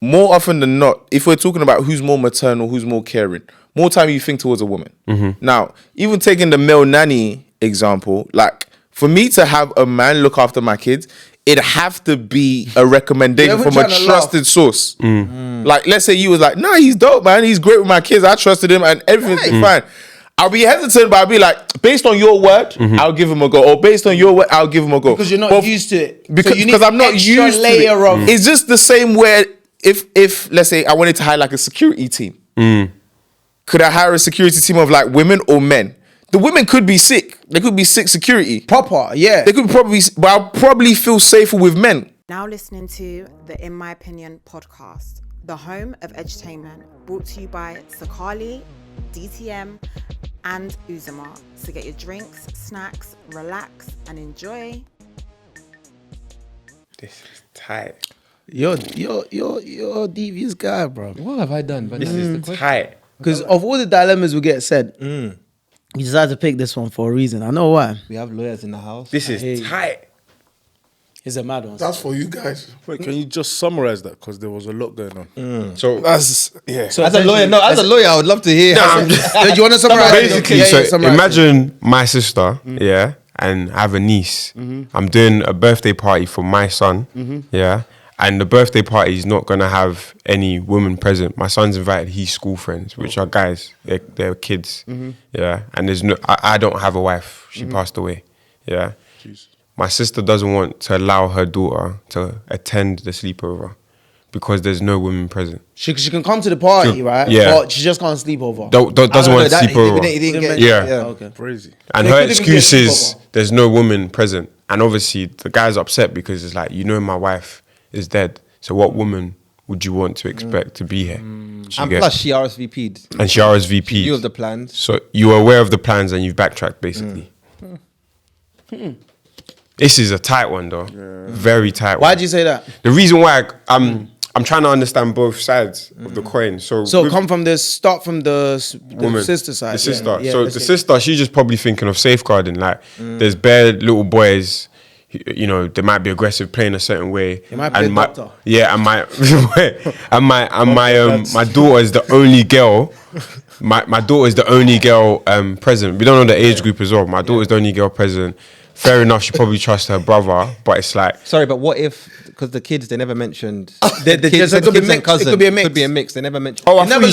more often than not, if we're talking about who's more maternal, who's more caring, more time you think towards a woman. Now, even taking the male nanny example, like for me to have a man look after my kids, it'd have to be a recommendation from a trusted source. Like, let's say you was like, nah, he's dope, man. He's great with my kids. I trusted him and everything's fine. I'll be hesitant, but I'll be like, based on your word, I'll give him a go. Or based on your word, I'll give him a go. Because you're not used to it. Because I'm not used to it. It's just the same where if let's say I wanted to hire like a security team, could I hire a security team of like women or men? The women could be sick. They could be sick security. Proper, yeah. They could probably, but I'll probably feel safer with men. Now listening to the In My Opinion podcast, the home of edutainment, brought to you by Sakali, DTM, and Uzuma. So get your drinks, snacks, relax, and enjoy. This is tight. You're a devious guy, bro. What have I done? But This is tight. Because of all the dilemmas we get said, you decided to pick this one for a reason. I know why. we have lawyers in the house. This is tight. It's a mad one. That's for you guys. Wait, can you just summarize that? Because there was a lot going on. So That's, yeah. So As a lawyer, I would love to hear. do you want to summarize? Basically, summarize. imagine my sister, yeah, and I have a niece. I'm doing a birthday party for my son, yeah, and the birthday party is not gonna have any women present. My son's invited his school friends, which are guys, they're kids, yeah, and there's no, I don't have a wife. She passed away, yeah. My sister doesn't want to allow her daughter to attend the sleepover because there's no women present. She can come to the party, right? Yeah. But she just can't sleep over. Doesn't want to sleep over. He didn't get, Yeah. Okay. Crazy. And They her couldn't even excuse get is sleepover. there's no woman present. And obviously the guy's upset because it's like, my wife is dead. So what woman would you want to expect to be here? and plus she RSVP'd. And she RSVP'd. You have the plans. So you were aware of the plans and you've backtracked basically. This is a tight one though. Very tight one. Why'd you say that? The reason why I'm trying to understand both sides of the coin. So with Start from the woman, sister side. the sister. Yeah, So let's the see. sister, she's just probably thinking of safeguarding. Like there's bare little boys, they might be aggressive, playing a certain way. They might be a doctor. Yeah, and my my daughter is the only girl. My daughter is the only girl present. We don't know the age group as well. My daughter is the only girl present. Fair enough, she probably trusts her brother, but it's like... Sorry, but what if, because the kids, they never mentioned... It could be a mix. It could be a mix. Could be a mix. They never mentioned... Oh, I thought you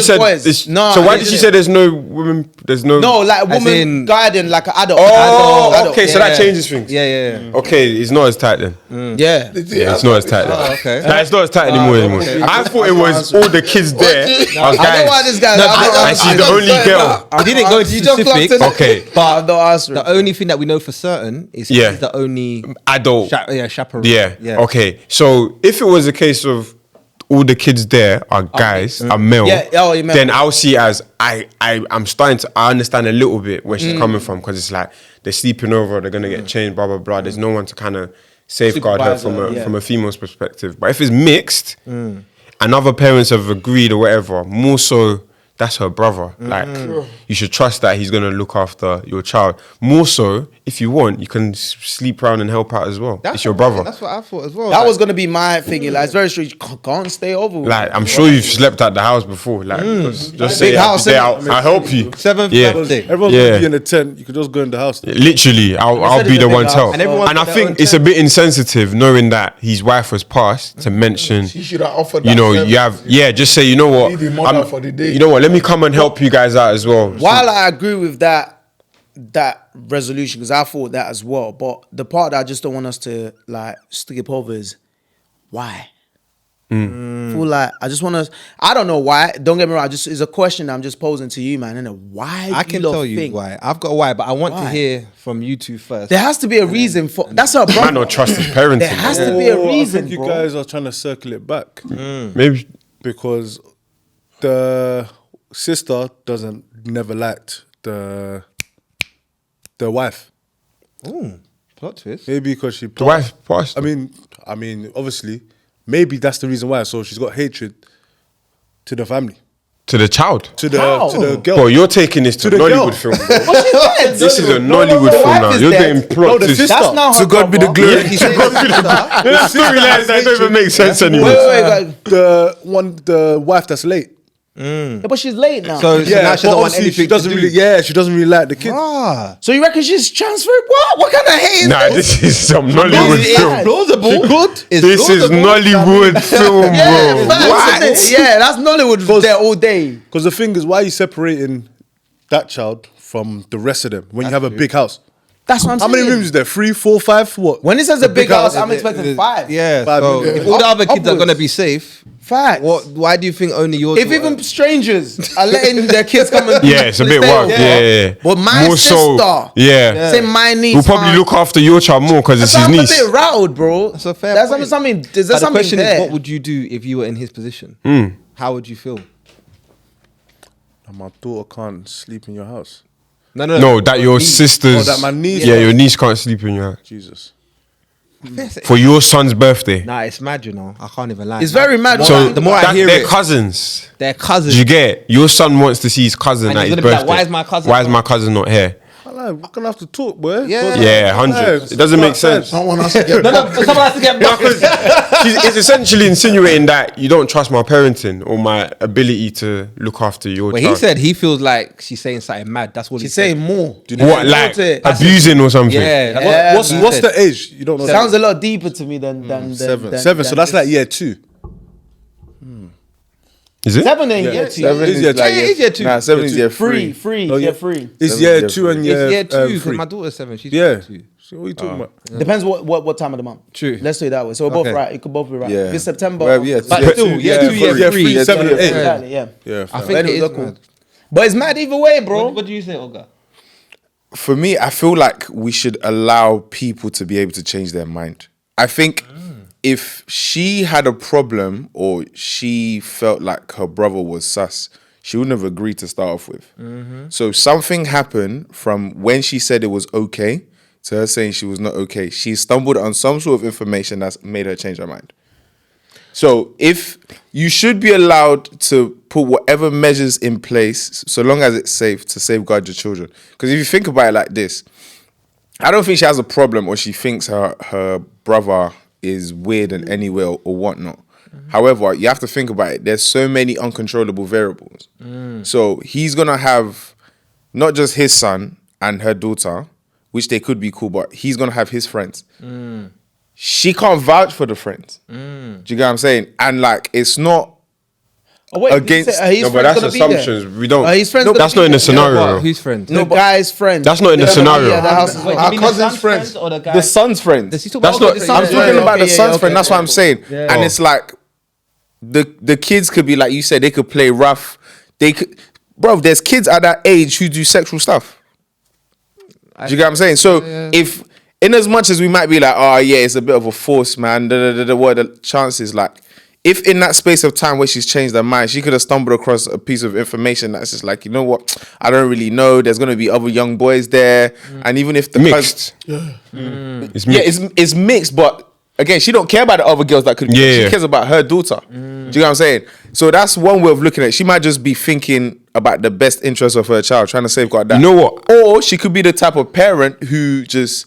said... No, so why did she say there's no women... There's no... No, like a As woman in- guiding, like an adult. Oh, Adult. okay, so Yeah. that changes things. Yeah. Okay, it's not as tight then. Yeah. Yeah, it's not as tight then. Oh, okay. Nah, it's not as tight anymore. okay. I thought it was all the kids there. I was I know why this guy... and she's the only girl. We didn't go into You just specifics, clocked it. Okay, But don't ask her. the only thing that we know for certain is Yeah. he's the only adult. chaperone. Yeah. Okay. So if it was a case of all the kids there are guys, are male, Yeah, you meant- then I'll see as I'm starting to understand a little bit where she's coming from, because it's like they're sleeping over, they're gonna get changed, blah blah blah. There's no one to kind of safeguard her from a female's perspective. But if it's mixed, and other parents have agreed or whatever, more so. That's her brother. Like, you should trust that he's gonna look after your child. More so, if you want, you can sleep around and help out as well. It's your brother. That's what I thought as well. That was going to be my thinking. Like, it's very true. You can't stay over with Like, her. I'm sure you've slept at the house before. Like, just say, Big house, I'll help you. Seventh Yeah. birthday. Everyone's Yeah. going to be in a tent. You could just go in the house. Literally, I'll said be it's the a big one to house. help. And everyone's And I got their think own it's a bit insensitive knowing that his wife was passed to mention, You should have offered that. you have, just say, you know what, Be the mother for the day. you know what, let me come and help you guys out as well. While I agree with that resolution, because I thought that as well, but the part that I just don't want us to like skip over is why. Feel like I just want to. I don't know why. Don't get me wrong. It's a question I'm just posing to you, man. And why? I can tell you why. I've got a why, but I want to Why? hear from you two first. There has to be a reason for. That's a Might brother. not trust his parenting. There has to be a I reason, think you bro. guys are trying to circle it back. Maybe. Because the sister never liked the wife. Plot twist. Maybe because she The wife passed. I mean, obviously, maybe that's the reason why. So she's got hatred to the family. To the child. to the girl. Bro, you're taking this to the Nollywood girl. film, bro. But she's dead. This is a No, Nollywood the film wife now. is You're dead. getting plot No, the twists. sister. That's not her To God be the brother. glory. He said the sister. Storylines that don't even make sense anymore. Wait. The wife that's late. Yeah, but she's late now. So now she but doesn't want obviously anything she doesn't to do. really. Yeah, she doesn't really like the kid. Ah. So you reckon she's transferred? What kind of hate is Nah, this? this is some Nollywood It's film. plausible. This is Nollywood film, Yeah, bro. facts, What? isn't it? Yeah, that's Nollywood there all day. Because the thing is, why are you separating that child from the rest of them when you have a big house? That's what I'm How saying. many rooms is there? 3, 4, 5? What? When it says a big house, I'm expecting 5. Yeah. Five So million. if all the other kids are Upwards. gonna be safe, Facts. why do you think only yours? If even strangers are letting their kids come and Yeah, it's a bit stay wild. over, Yeah. But my More sister, so, yeah. say my niece, We'll probably look after your child more because it's his I'm a niece. bit rattled, bro. That's a fair There's point. something. There's But the something question there. is, what would you do if you were in his position? How would you feel? And my daughter can't sleep in your house. No, that your sisters. Oh, that my niece- Yeah, your niece can't sleep in your house. Jesus. For your son's birthday. Nah, it's mad, you know. I can't even lie. It's very mad. So the more I that- hear they're it- cousins. They're cousins. Did you get it? Your son wants to see his cousin And at he's his gonna be like, birthday. "Why is my cousin Why is not-" my cousin not here? We're gonna have to talk, boy. Yeah. Yeah, 100. It doesn't make sense. Someone has to get But someone has to get back. It's essentially insinuating that you don't trust my parenting or my ability to look after your But child. he said he feels like she's saying something mad. That's what She's he said. saying more. What, like abusing or something? Yeah. that's Yeah. what he What's said. the age? You don't know. Sounds a lot deeper to me than 7. than So that's like year 2. Is it? 7 ain't yet. 7 is year two. like Yeah, it is year two. Nah, 7 is year Free, 3. Oh, yeah, yeah. free. It's Seven year is year 2 and three. year It's year 2 because 3. my daughter's 7. She's Yeah. 2. So what are you talking about? Depends what time of the month. True. Let's do it that way. So we're both Okay. right. It could both be right. Yeah. If it's September. Well, yeah, But yeah, still, two, year 2, year 3. Yeah, 7 and 8. Exactly, yeah. Yeah, I fair. think it Those is are cool. mad. But it's mad either way, bro. What do you say, Olga? For me, I feel like we should allow people to be able to change their mind. I think if she had a problem or she felt like her brother was sus, she wouldn't have agreed to start off with. So something happened from when she said it was okay to her saying she was not okay. She stumbled on some sort of information that's made her change her mind. So if you should be allowed to put whatever measures in place, so long as it's safe, to safeguard your children. Because if you think about it like this, I don't think she has a problem or she thinks her brother is weird in any way or whatnot. However, you have to think about it. There's so many uncontrollable variables. So he's going to have not just his son and her daughter, which they could be cool, but he's going to have his friends. She can't vouch for the friends. Do you get what I'm saying? And like, it's not Oh, wait, against- his No, but friends that's gonna be there? assumptions. We don't. His friends No, gonna that's be not in the there? scenario. Who's friend? The guy's friend. That's not in the scenario. Yeah, the house is Wait, our you mean the cousin's son's friends. or the guy? the son's friends. Does he talk That's about not- the I'm I'm son's talking yeah, about the okay, son's yeah, friend. okay, That's what I'm saying. Yeah. And it's like the kids could be like you said. They could play rough. They could, bro. There's kids at that age who do sexual stuff. Do you get what I'm saying? So if, in as much as we might be like, oh yeah, it's a bit of a force, man. What are the chances? Like, if in that space of time where she's changed her mind, she could have stumbled across a piece of information that's just like, you know what? I don't really know. There's gonna be other young boys there, and even if the Mixed. It's yeah, mixed. it's mixed, but again, she don't care about the other girls that could be. Yeah, She yeah. cares about her daughter. Do you know what I'm saying? So that's one way of looking at it. She might just be thinking about the best interest of her child, trying to safeguard that. You know what? Or she could be the type of parent who just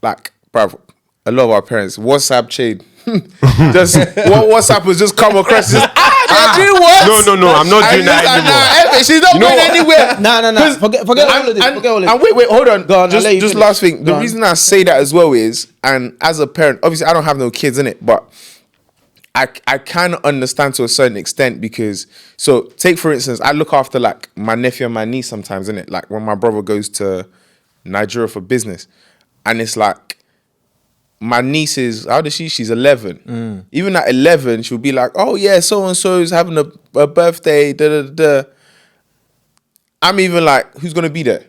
like, bruv, a lot of our parents, WhatsApp chain. Just what WhatsApp has just come across. Just, they're doing what? No, I'm not doing that anymore. She's not You know going what? anywhere. No. Forget all of this. Forget all of this. And wait, hold on. Go on, I'll let you Just finish. last thing. The Go on. reason I say that as well is, and as a parent, obviously I don't have no kids in it, but I can understand to a certain extent because, so take for instance, I look after like my nephew and my niece sometimes, innit? Like when my brother goes to Nigeria for business, and it's like, my niece is, how old is she? She's 11. Even at 11, she'll be like, oh yeah, so-and-so is having a birthday, da-da-da-da. I'm even like, who's going to be there?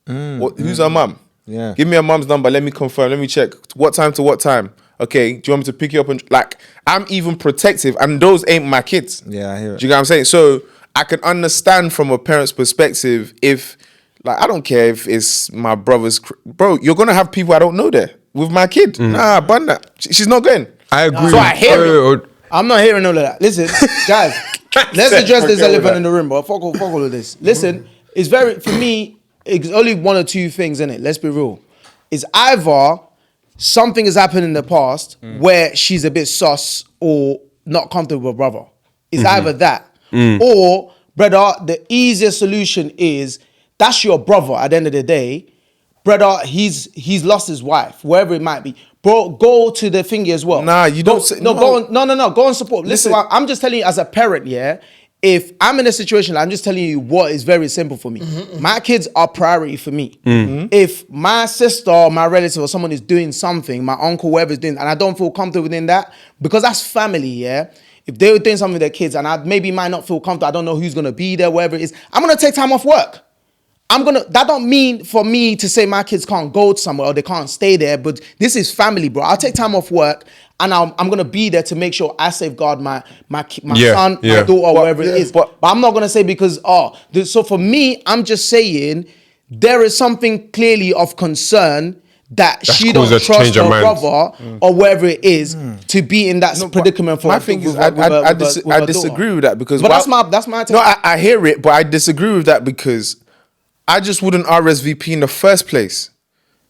Who's her mum? Yeah. Give me her mum's number. Let me confirm. Let me check. What time to what time? Okay, do you want me to pick you up? And like, I'm even protective, and those ain't my kids. Yeah, I hear it. Do you get what I'm saying? So I can understand from a parent's perspective if, like, I don't care if it's my brother's, bro, you're going to have people I don't know there with my kid. Nah, bun that. She's not going. I agree. So I hear it. Wait, I'm not hearing all of that. Listen, guys, let's address this elephant in the room, bro. Fuck all of this. Listen, it's very, for me, it's only one or two things, in it. Let's be real. It's either something has happened in the past where she's a bit sus or not comfortable with her brother. It's either that. Or, brother, the easiest solution is that's your brother at the end of the day. Brother, he's lost his wife, wherever it might be. Bro, go to the thingy as well. Nah, you don't say, go on, go and support. Listen, I'm just telling you as a parent, yeah. If I'm in a situation, I'm just telling you what is very simple for me. My kids are priority for me. If my sister or my relative or someone is doing something, my uncle, whoever is doing, and I don't feel comfortable within that, because that's family, yeah. If they were doing something with their kids and I maybe might not feel comfortable, I don't know who's gonna be there, wherever it is, I'm gonna take time off work. That don't mean for me to say my kids can't go somewhere or they can't stay there, but this is family, bro. I'll take time off work and I'm gonna be there to make sure I safeguard my son, my daughter, wherever it is. But I'm not gonna say because, so for me, I'm just saying there is something clearly of concern that she don't trust her brother or wherever it is to be in that predicament. My thing is, I disagree with that because. But that's my take. No, I hear it, but I disagree with that because I just wouldn't RSVP in the first place.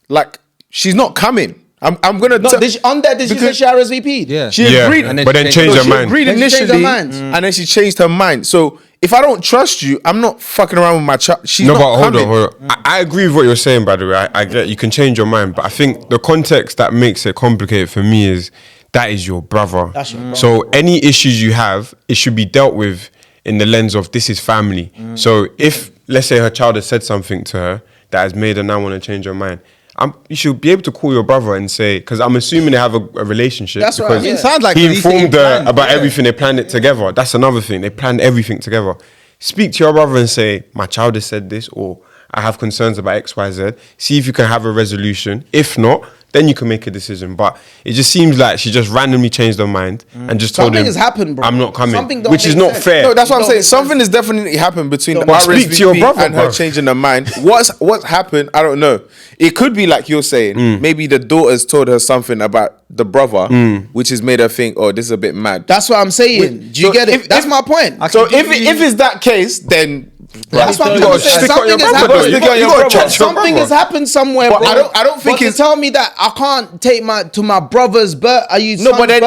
Like, she's not coming. I'm gonna. Did she say she RSVP'd? Yeah. She agreed, but then changed her mind. She agreed initially, and then she changed her mind. So if I don't trust you, I'm not fucking around with my child. She's not coming. Hold on. I agree with what you're saying, by the way. I get you can change your mind, but I think the context that makes it complicated for me is that is your brother. That's your brother. So any issues you have, it should be dealt with in the lens of this is family. So if, let's say, her child has said something to her that has made her now want to change her mind, you should be able to call your brother and say, because I'm assuming they have a relationship. That's right. Because It sounds like he these things informed her planned, about everything. They planned it together. That's another thing. They planned everything together. Speak to your brother and say, my child has said this, or I have concerns about X, Y, Z. See if you can have a resolution. If not, then you can make a decision. But it just seems like she just randomly changed her mind and just told him, something has happened, bro. I'm not coming, Something don't which is make not sense. fair. No, that's what I'm saying. Something has definitely happened between the speak to your RSVP brother, and her bro. changing her mind. What's happened? I don't know. It could be like you're saying. Maybe the daughter's told her something about the brother, which has made her think, "Oh, this is a bit mad." That's what I'm saying. Do you get it? That's my point. So if it's that case, then That's what I'm You gotta saying. stick on your brother. You gotta chat to your Something brother. has happened somewhere, But bro. I don't think but it's- to tell me that I can't take my brother's birth. Are you no, but then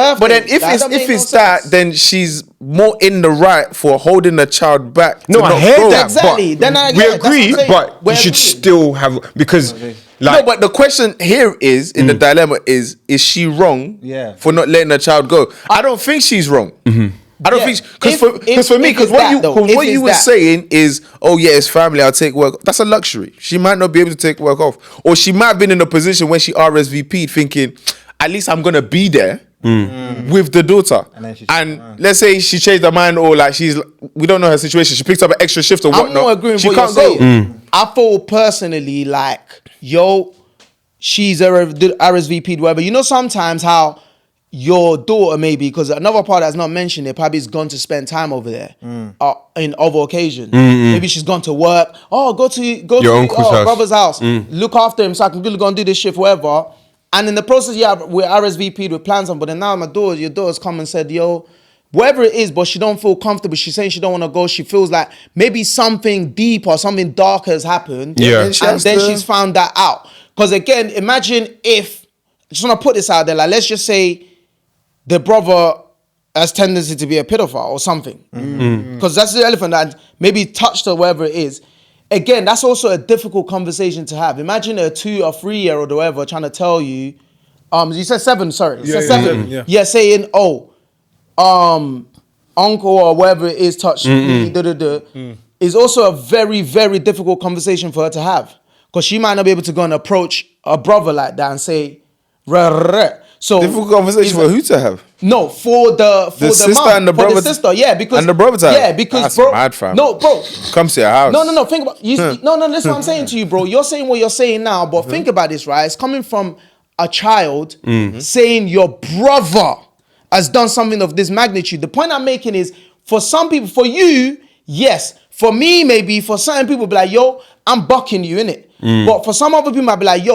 if That don't make it's no that, sense. then she's more in the right for holding the child back. No, to I not hear go. that. Exactly. But Then I we get it. That's what agree, I'm saying. but We you should agree. still have, because like, No, but the question here is in the dilemma is she wrong for not letting her child go? I don't think she's wrong. I don't Yeah. think because If for me, it's because what that, you though, if what you it's were that. saying is, oh yeah, it's family. I'll take work. That's a luxury. She might not be able to take work off, or she might have been in a position when she RSVP'd, thinking, at least I'm gonna be there with the daughter. And let's say she changed her mind, or like we don't know her situation. She picked up an extra shift or whatnot. I'm not agreeing with she what can't you're go. saying. I feel personally like, she's a RSVP'd, whatever. You know, sometimes how your daughter maybe, because another part that's not mentioned, it probably has gone to spend time over there in other occasions. Maybe she's gone to work. Oh, go to Your uncle's house. brother's house. Look after him so I can really go and do this shift, whatever. And in the process, we're RSVP'd with plans on. But then now your daughter's come and said, whatever it is, but she don't feel comfortable. She's saying she don't want to go. She feels like maybe something deeper, something darker has happened. Yeah. And then she's found that out. Because again, imagine if, I just want to put this out there, like let's just say the brother has tendency to be a pedophile or something. Because that's the elephant that maybe touched her, wherever it is. Again, that's also a difficult conversation to have. Imagine a 2 or 3 year old or whatever trying to tell you, you said 7, sorry. You said 7. Yeah, saying, uncle or whatever it is touched me, is also a very, very difficult conversation for her to have. Because she might not be able to go and approach a brother like that and say, rah. So Difficult conversation for who to have? No, for the sister mom, and the for brother. the sister, yeah, because and the brother to have. yeah, because That's bro, mad, fam. no, bro, Come to your house. no, think about you. No, listen, what I'm saying to you, bro. You're saying what you're saying now, but think about this, right? It's coming from a child saying your brother has done something of this magnitude. The point I'm making is, for some people, for you, yes. For me, maybe for certain people, be like, I'm bucking you, innit? But for some other people, I'd be like,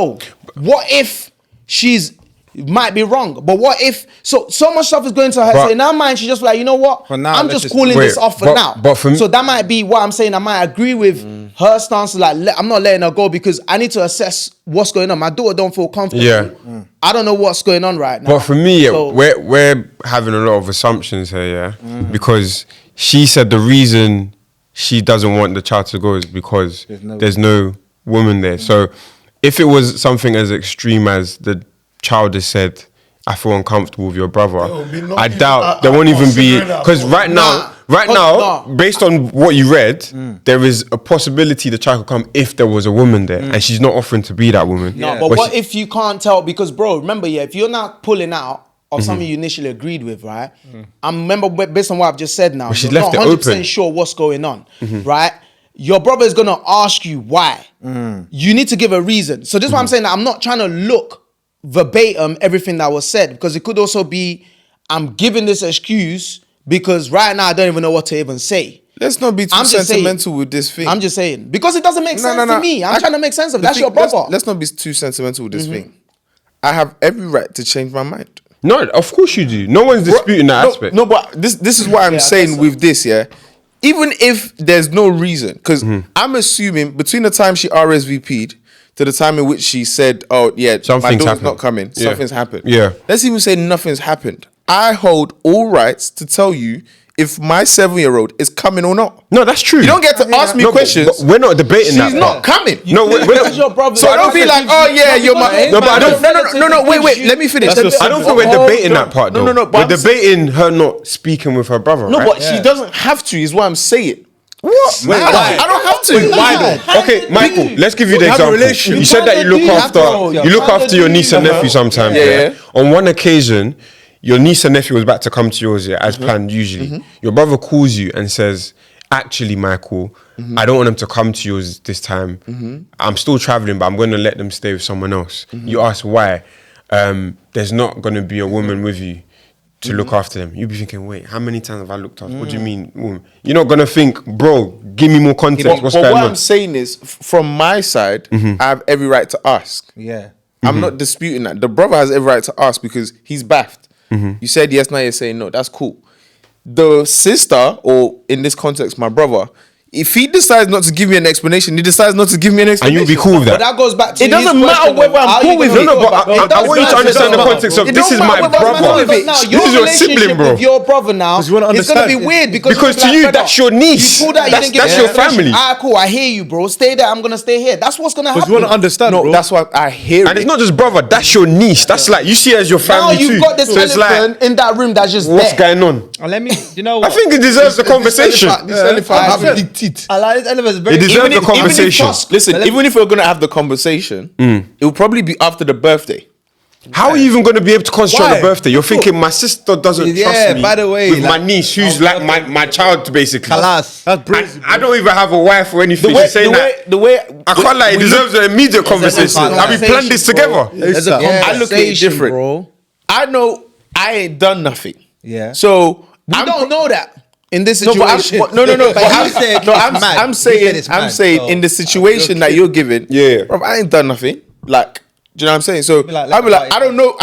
what if she's It might be wrong, but what if so much stuff is going to her? But- So in her mind, she's just like, you know what? For now, I'm let's just just- calling this Wait, off for but- now. but for me- so that might be what I'm saying. I might agree with her stance. Like, I'm not letting her go because I need to assess what's going on. My daughter don't feel comfortable. Yeah. I don't know what's going on right now. But for me, So- we're having a lot of assumptions here, yeah? Because she said the reason she doesn't want the child to go is because there's no woman there. So if it was something as extreme as the child has said, I feel uncomfortable with your brother, I doubt there won't even be, because right now, based on what you read, there is a possibility the child could come if there was a woman there, and she's not offering to be that woman. No, but what if you can't tell? Because, bro, remember, if you're not pulling out of something you initially agreed with, right? I remember based on what I've just said now, she's you're left not it 100% open. sure what's going on, right? Your brother is gonna ask you why. You need to give a reason. So this is what I'm saying. I'm not trying to look verbatim everything that was said, because it could also be I'm giving this excuse because right now I don't even know what to even say. Let's not be too I'm just sentimental saying. with this thing. I'm just saying because it doesn't make sense No. to me. I'm trying to make sense of it. The That's thing- your brother. Let's not be too sentimental with this thing. I have every right to change my mind. No, of course you do. No one's disputing that aspect. No, but this is what I'm saying with this, yeah. Even if there's no reason, because I'm assuming between the time she RSVP'd to the time in which she said, "Oh yeah, my Something's daughter's happened. not coming," Yeah. something's happened. Yeah. Let's even say nothing's happened. I hold all rights to tell you if my 7-year-old is coming or not. No, that's true. You don't get to ask me No, but- questions. but we're not debating that. She's not coming. No, we're That's not. your brother. So don't be like, "Oh yeah, you're my." No, but I don't- No. Wait. Let me finish. I don't think we're debating that part though. No. but We're I'm debating her not speaking with her brother. No, right? but she doesn't have to, is what I'm saying. What? Wait, why? I don't have to. Why though? Okay, Michael, let's give you the Have a example. relationship. You said that you look after your niece and nephew sometimes. Yeah, Yeah. yeah. On one occasion, your niece and nephew was about to come to yours, yeah, as planned usually. Your brother calls you and says, "Actually, Michael, I don't want them to come to yours this time. I'm still traveling, but I'm going to let them stay with someone else." You ask why. There's not going to be a woman with you to look after them. You'd be thinking, wait, how many times have I looked after? What do you mean, woman? You're not going to think, bro, give me more context. What's But going what on? I'm saying is, from my side, I have every right to ask. Yeah. I'm not disputing that. The brother has every right to ask because he's baffed. You said yes, now you're saying no. That's cool. The sister, or in this context, my brother, if he decides not to give me an explanation, he decides not to give me an And explanation. you'll be cool with But that. that goes back to It doesn't his matter question whether of I'm how cool you with gonna it. feel No, but about it. I It want you to doesn't understand the matter. context of It this don't is matter my whether I'm brother. cool with it. Now, This your is your sibling, relationship bro. with your brother now, Because you wanna it's gonna be understand. weird because Because you're to like, you, brother, that's your niece. You pulled out, you That's- didn't give that's me your an explanation. family. Ah, cool. I hear you, bro. Stay there. I'm gonna stay here. That's what's gonna happen. Because you want to understand, No, bro. that's why I hear And it. it's not just brother, that's your niece. That's like, you see her as your Now family too. you've got this So it's like, elephant in that room that's just what's there. going on? And let me, you know I what? think it deserves the conversation. This elephant have Yeah. a big teeth. I like this elephant. It's very It deserves Even the if- even if conversation. Tusk- Listen, even if we're gonna have the conversation, it will probably be after the birthday. How are you even going to be able to concentrate on Why? the birthday? You're thinking, my sister doesn't Yeah, trust me by the way, with my like- niece, who's like my child, basically. Kalas. That's crazy. And I don't even have a wife or anything. The way, She's saying the way, I can't lie, it we deserves an immediate conversation. a Have we planned this together? There's a Yeah. I look at it conversation, different. bro. I know I ain't done nothing. Yeah. So We don't know that in this No, but situation. no. But But you I'm, said no, it's I'm, mad. I'm You saying, said it's I'm mad, saying so- in the situation that you're given, Yeah. bro, I ain't done nothing. Like, do you know what I'm saying? So like, I'll be like, like- I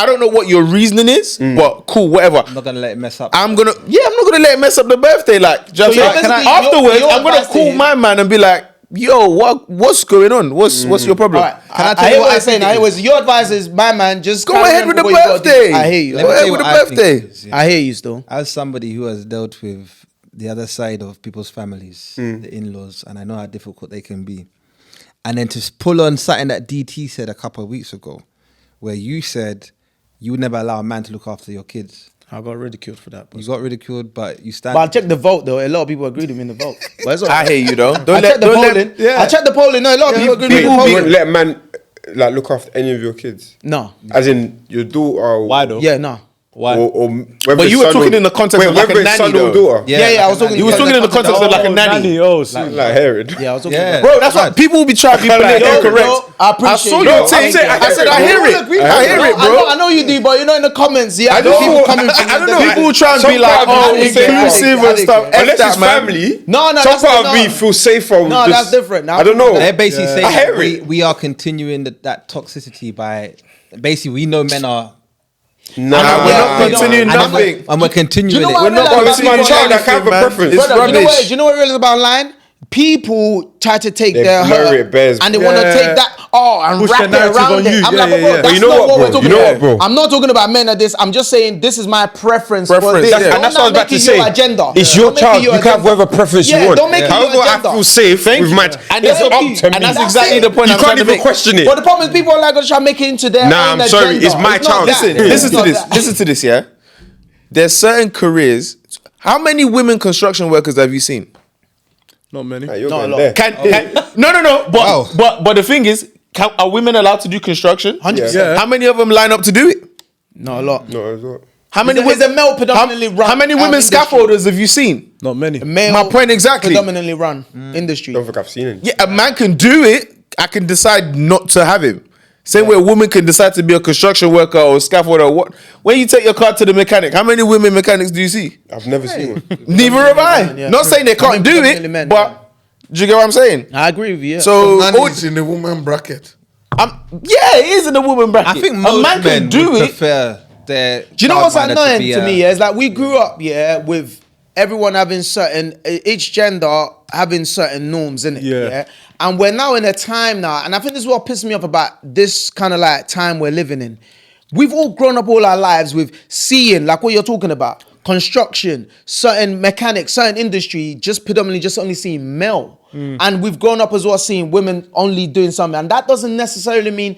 don't know what your reasoning is, but cool, whatever. I'm not gonna let it mess up. I'm not gonna let it mess up the birthday. Like, do you know So what I'm saying? basically, Afterwards, your I'm gonna advice call is- my man and be like, yo, what's going on? What's your problem? All right. Can I tell I you hear what what I you're saying. think I it hear is? what your advice is, my man. Just Go carry ahead on with the what you gotta do. birthday. I hear you. Go Let me ahead tell you with the what I think birthday. it is, yeah. I hear you still. As somebody who has dealt with the other side of people's families, the in-laws, and I know how difficult they can be. And then to pull on something that DT said a couple of weeks ago, where you said you would never allow a man to look after your kids. I got ridiculed for that. You got ridiculed, but you stand. But I checked the vote though. A lot of people agreed with me in the vote. But it's all I right. hear you though. I checked the polling. yeah. I checked the polling. No, a lot of people agreed with You the polling. wouldn't let a man like look after any of your kids, No. as in your daughter. Or, Why though? Yeah, no. Why? Or But you were talking in the context of like whether a it's nanny son or though. daughter. Yeah, I was talking. You was talking in the context of like a Oh, nanny. Oh, Like Herod. Yeah, I was talking. Yeah. Bro, that's what people will be trying to be politically Yo, correct. yo, I appreciate saw you. your No, take. I said I hear it. I hear it, bro. I know you do, but you know in the comments, yeah, I I know know. people coming from I don't the- know. People will try and be Some like, part of oh, me will say, inclusive and stuff. F Unless that, it's man. family. No, no, some that's part not- of me no. feels safer. with No, just- that's different. Now, I don't know. They're basically I hear saying it. we are continuing that toxicity by basically we know men are Nah, we're not continuing nothing. And we're continuing know it. what We're not I realized continuing about child, I anything, can't have a man. preference. It's Brother, rubbish. do you know what I realized about online? People try to take They their blur hurt it, bears. and they want to Yeah. take that and Push wrap the it narrative around on it. you. I'm Yeah, like, yeah, bro, yeah. that's You know not what, what bro? we're talking You know about. what, bro? I'm not talking about men at this. I'm just saying this is my preference. for Preference, this. yeah. Don't And that's what I was now about to make it say. your agenda. It's Don't your make it child. your You can have agenda. whatever preference you Yeah, want. don't make it your However, I agenda. feel safe with my. And It's that's up up to you. me. And that's exactly the point You I'm can't trying to even make. question it. But the problem is people are like going to try to make it into their Nah, own I'm sorry, agenda. it's my not child. that. Listen, Yeah. listen It's to not this. that. Listen to this, yeah? There's certain careers. How many women construction workers have you seen? Not many. You're Not a going lot. there. No. Wow. But the thing is, are women allowed to do construction? 100%. Yeah. How many of them line up to do it? Not a lot. No, it's not. How many Is the male predominantly run? How many women industry? scaffolders have you seen? Not many. Male My point exactly. predominantly run industry. Don't think I've seen it. Yeah, a man can do it. I can decide not to have him. Same way a woman can decide to be a construction worker or a scaffolder or what. When you take your car to the mechanic, how many women mechanics do you see? I've never seen one. Neither have I. Yeah. Not saying they can't do predominantly it, men, but do you get what I'm saying? I agree with you. Yeah. So, Man all- is in the woman bracket. yeah, it is in the woman bracket. I think a most man men can do would it. prefer their. Do you know what's child annoying be to a- me? Is like we grew up, with everyone having each gender having certain norms in it. Yeah. And we're now in a time now, and I think this is what pisses me off about this kind of like time we're living in. We've all grown up all our lives with seeing, like what you're talking about, construction, certain mechanics, certain industry, just predominantly just only seeing male. And we've grown up as well seeing women only doing something. And that doesn't necessarily mean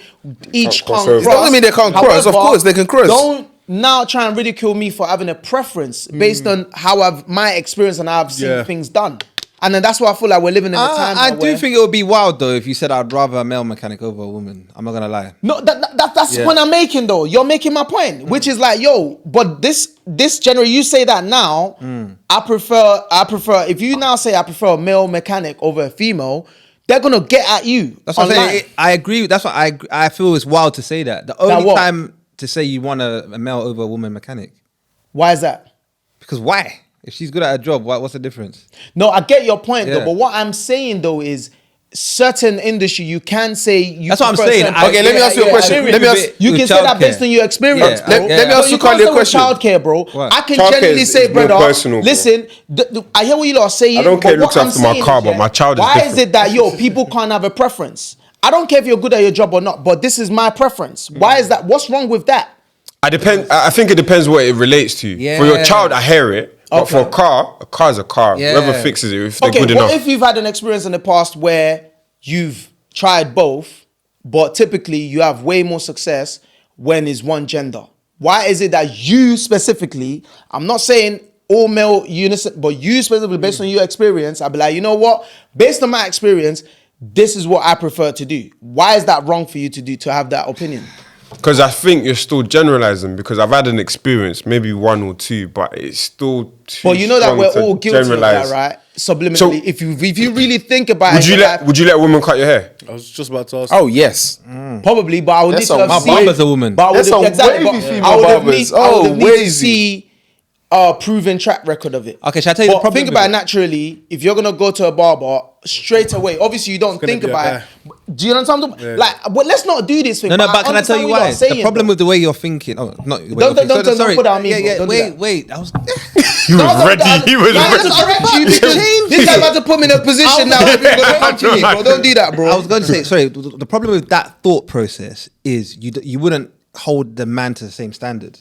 each cross can't over. cross. It doesn't mean they can't cross. Of course, they can cross. Don't now try and ridicule me for having a preference based on how my experience and how I've seen Yeah. things done. And then that's why I feel like we're living in a time I now do where- think it would be wild though if you said I'd rather a male mechanic over a woman. I'm not gonna lie. No, that's the point I'm making though. You're making my point, which is like, yo, but this generation, you say that now. I prefer. If you now say I prefer a male mechanic over a female, they're gonna get at you. That's what I'm online. saying. I agree. That's what I feel is wild to say that. The only what? time to say you want a male over a woman mechanic, Why is that? because why? If she's good at her job, what's the difference? No, I get your point Yeah. though. But what I'm saying though is, certain industry you can say you. That's what I'm prefer saying. certain- Okay, let me ask you a question. experience. Let me ask- You with can say that childcare. based on your experience. Yeah, bro. let me ask But you can't Carly a say with question. Childcare, bro. What? I can Childcare generally is say, more brother. personal, bro. Listen, I hear what you lot are saying. I don't care but who looks what I'm after my saying car, is, but my child is why different. is it that people can't have a preference? I don't care if you're good at your job or not, but this is my preference. Why is that? What's wrong with that? I think it depends what it relates to. For your Yeah. child, I hear it. But for a car is a car. Yeah. Whoever fixes it, if they're Okay, good what enough. if you've had an experience in the past where you've tried both, but typically you have way more success when it's one gender? Why is it that you specifically, I'm not saying all male unison, but you specifically based on your experience, I'd be like, you know what? Based on my experience, this is what I prefer to do. Why is that wrong for you to have that opinion? Because I think you're still generalizing, because I've had an experience, maybe one or two, but it's still too But you know that strong we're to all guilty generalize. of that, right? Subliminally. So- if you really think about Would it, you you're let a woman cut your hair? I was just about to ask. Oh yes. probably, but I would That's need to some- have my seen. barber's a woman. But I would That's have, some exactly, wavy but female I would have barbers. need, I would Oh, have need to wavy. see a proven track record of it. Okay, shall I tell you the But problem think with about it it? naturally. If you're gonna go to a barber straight away, obviously you don't gonna think be a about guy. it. Do you know what I'm talking about? Like, but let's not do this thing. No, but can I understand tell you what why? you're saying, The problem though. with the way you're thinking. Oh, not the way Don't- you're thinking. don't put that on me, Yeah, bro. yeah. Don't do that. Wait. I was. He was No, ready. He was no, ready. let's correct you because this guy's about to put me in a position now. Everyone's gonna come to me, bro. Don't do that, bro. I was going to say, sorry. The problem with that thought process is you wouldn't hold the man to the same standard.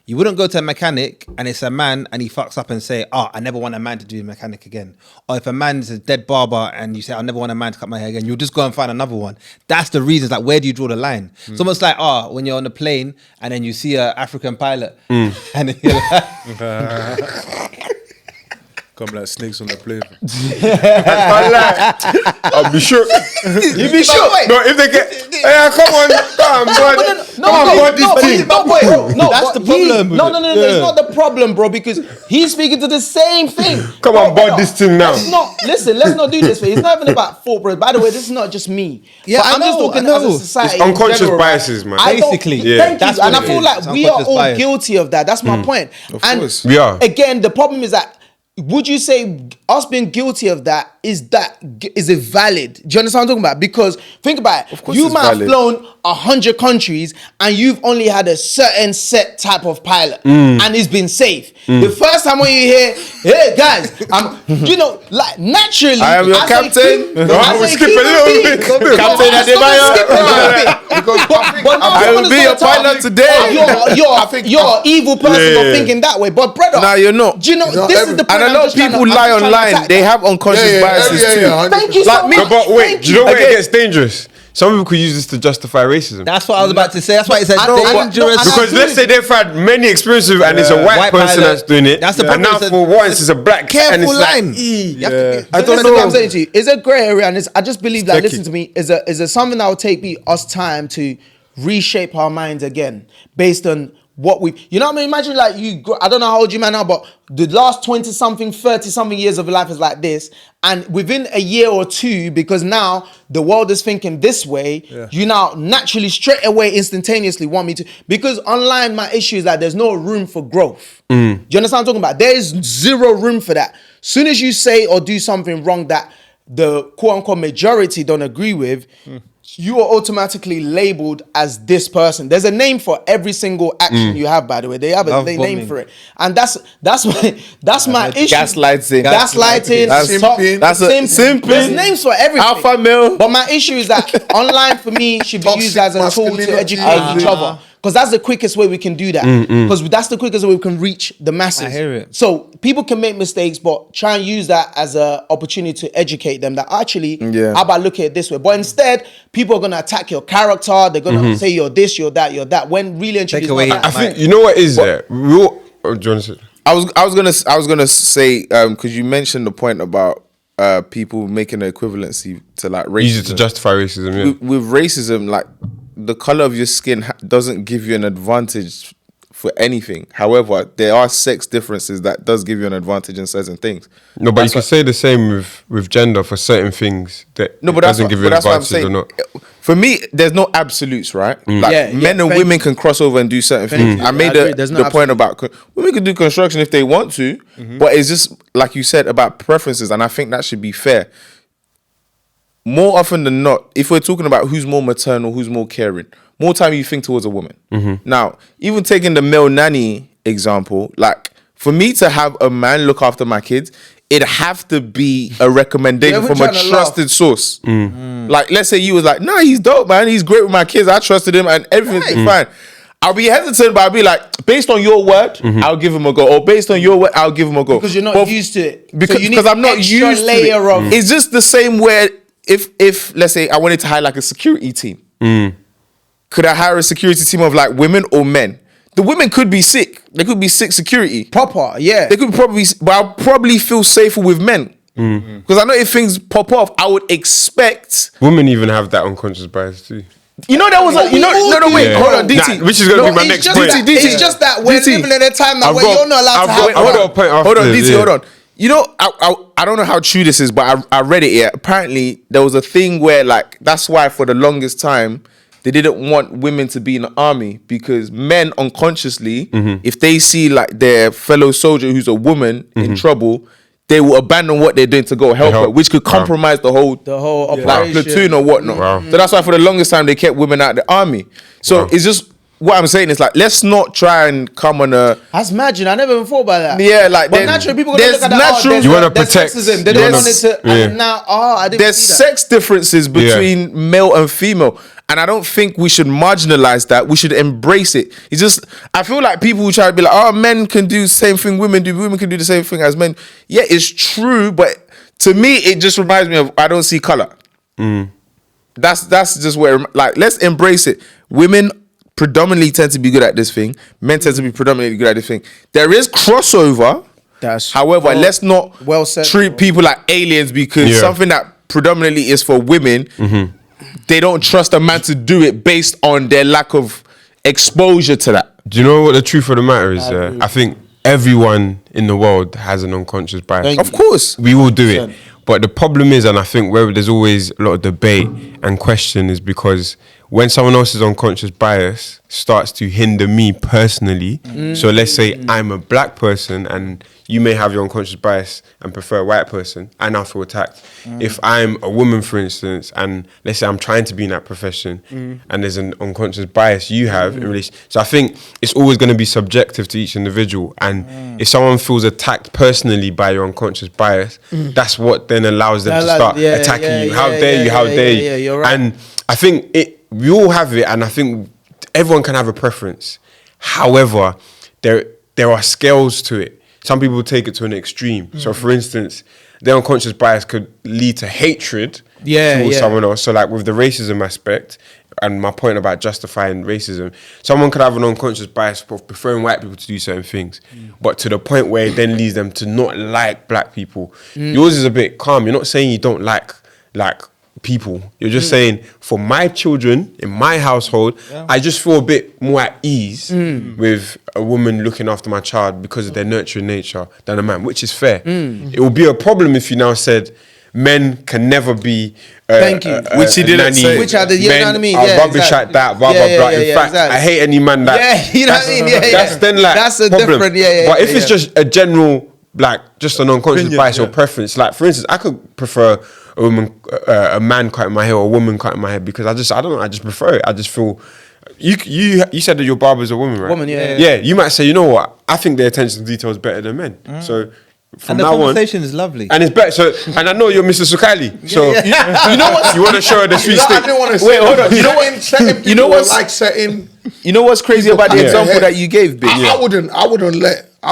You wouldn't go to a mechanic and it's a man and he fucks up and say, "Oh, I never want a man to do a mechanic again." Or if a man's a dead barber and you say, "I never want a man to cut my hair again," you'll just go and find another one. That's the reason. Like, where do you draw the line? It's almost like, when you're on a plane and then you see an African pilot and then you're like, Come like snakes on the plane. I'll be sure. You be sure. No, if they get, hey, come on, bud. No, That's the problem with No, it. it's not the problem, bro, because he's speaking to the same thing. Come on, bud, this thing now. Let's not do this. It's not even about thought, bro. By the way, this is not just me. Yeah, But I I'm just know, talking I as a know. society. It's unconscious in general, right? biases, man. I don't- Basically, yeah. Thank That's you. And I what it feel is. like It's we are unconscious all bias. guilty of that. That's my point. And course. We are. again, the problem is that would you say us being guilty of that is it valid? Do you understand what I'm talking about? Because think about it. Of course You it's might have valid. flown 100 countries and you've only had a certain set type of pilot and it's been safe. The first time when you hear, hey guys, like naturally, I am your as a captain. hum- No, as we'll a skip a human little being- bit. No, Captain I'm still gonna Adebayo. skip a little bit. But no, I will be your pilot today. You're an evil person for thinking that way. But brother, Nah, you're not. do you know, know, this is the point And a I'm lot of just trying to- people I'm lie just trying to online. attack They that. have unconscious biases too. Thank you so Like me- much. But wait, Thank do you know where it Again- gets dangerous? Some people could use this to justify racism. That's what I was about to say. That's why it's a No, but- dangerous. no, Because let's say they've had many experiences and it's a white White person pilot. that's doing it. That's the and problem. now It's a- for once it's a black and Careful it's like, line. You have to- I don't Listen to what know. I'm saying to you. It's a grey area, and I just believe that. Sticky. Listen to me. Is a something that will take us time to reshape our minds again based on what we. You know what I mean? Imagine like you. I don't know how old you man are, but the last 20 something, 30 something years of life is like this, and within a year or two, because now the world is thinking this way, you now naturally straight away instantaneously want me to. Because online, my issue is that there's no room for growth. Do you understand what I'm talking about? There is zero room for that. Soon as you say or do something wrong that the quote unquote majority don't agree with, you are automatically labeled as this person. There's a name for every single action you have, by the way. They have a Love name bombing. for it. And that's my issue. Gaslighting. Gaslighting. That's simping. that's a simping. There's names for everything. Alpha male. But my issue is that online for me should be used as a tool to educate each other. Because that's the quickest way we can do that. Because that's the quickest way we can reach the masses. I hear it. So people can make mistakes, but try and use that as an opportunity to educate them that actually, how about look at it this way? But instead, people are going to attack your character. They're going to say you're this, you're that, you're that. When really and truly, Take it's away not that. I think you know what is there. We all, do you want to say? I was gonna say because you mentioned the point about people making an equivalency to like racism. Use it to justify racism. Yeah. With racism, like the color of your skin doesn't give you an advantage for anything. However, there are sex differences that does give you an advantage in certain things. No, but you can say the same with gender for certain things that No, but that's doesn't what, give you but an that's what I'm advantage or saying. not. For me, there's no absolutes, right? Like Yeah, men and thank women can cross over and do certain things. you. I made I agree. There's no the point about women can do construction if they want to, but it's just like you said about preferences, and I think that should be fair. More often than not, if we're talking about who's more maternal, who's more caring, more time you think towards a woman. Now, even taking the male nanny example, like for me to have a man look after my kids, it'd have to be a recommendation Yeah, we're from a trying to trusted source. Like, let's say you was like, nah, he's dope, man. He's great with my kids. I trusted him and everything's fine. I'll be hesitant, but I'll be like, based on your word, I'll give him a go. Or based on your word, I'll give him a go. Because you're not But used to it. Because, So you need because I'm not extra used to layer it. of- It's just the same way if let's say I wanted to hire like a security team. Could I hire a security team of like women or men? The women could be sick. They could be sick security. Proper, yeah. They could probably, but I'll probably feel safer with men. Because I know if things pop off, I would expect. Women even have that unconscious bias too. You know, there was a. You know, no, wait, Yeah. hold on, DT. Nah, which is gonna be my it's next just point. that- DT. It's just that we're DT. living in a time now I've where got- you're not allowed I've to have got- I've got a point after Hold on, this, DT, yeah. hold on. You know, I don't know how true this is, but I read it here. Apparently, there was a thing where, like, that's why for the longest time, they didn't want women to be in the army because men unconsciously, if they see, like, their fellow soldier who's a woman in trouble, they will abandon what they're doing to go help her, which could compromise the whole operation. like, platoon or whatnot. Wow. So that's why for the longest time, they kept women out of the army. So it's just, what I'm saying is, like, let's not try and come on a... That's magic. I never even thought about that. Yeah, like, But then naturally, people are gonna there's look at that. natural- You wanna there's protect- sexism. They you don't wanna- want it to. yeah. And now, I didn't There's see that. sex differences between male and female, and I don't think we should marginalize that. We should embrace it. It's just, I feel like people who try to be like, oh, men can do the same thing women do, women can do the same thing as men. Yeah, it's true, but to me, it just reminds me of I don't see color. That's just where, like, let's embrace it. Women predominantly tend to be good at this thing. Men tend to be predominantly good at this thing. There is crossover. However, let's not well said. treat people like aliens because something that predominantly is for women, they don't trust a man to do it based on their lack of exposure to that. Do you know what the truth of the matter is? I think everyone in the world has an unconscious bias. Of course. We all do it. But the problem is, and I think where there's always a lot of debate and question is because when someone else's unconscious bias starts to hinder me personally, so let's say I'm a black person and you may have your unconscious bias and prefer a white person, I now feel attacked. If I'm a woman, for instance, and let's say I'm trying to be in that profession and there's an unconscious bias you have in relation, so I think it's always going to be subjective to each individual. And if someone feels attacked personally by your unconscious bias, that's what then allows them to start attacking you. How dare you? How dare you? Yeah, you're right. And I think we all have it, and I think everyone can have a preference. However, there are scales to it. Some people take it to an extreme. So, for instance, their unconscious bias could lead to hatred towards someone else. So, like with the racism aspect, and my point about justifying racism, someone could have an unconscious bias of preferring white people to do certain things, but to the point where it then leads them to not like black people. Yours is a bit calm. You're not saying you don't like people. You're just saying, for my children in my household, I just feel a bit more at ease with a woman looking after my child because of their nurturing nature than a man, which is fair. It would be a problem if you now said men can never be Thank you. Which he didn't say. Which are the, you men know what I mean? are Yeah, rubbish exactly. at that, blah, blah, blah. In fact, I hate any man that... Yeah, you know what I mean? That's then like That's a problem. different, But if it's just a general, like, just an unconscious Opinion, bias or preference, like, for instance, I could prefer a man cutting my hair or a woman cutting my hair because I don't know, I just prefer it. I just feel... You said that your barber's a woman, right? Woman, yeah. Yeah, you might say, you know what? I think their attention to detail is better than men. So... From And the now conversation on, is lovely. and it's better. So, and I know you're Mr. Sukaili. So, you know what? You want to show her the sweet I stick. didn't want to say. Wait, hold on. You know what? Certain You know people what's- like certain. You know what's crazy about the Yeah. example that you gave, Big? I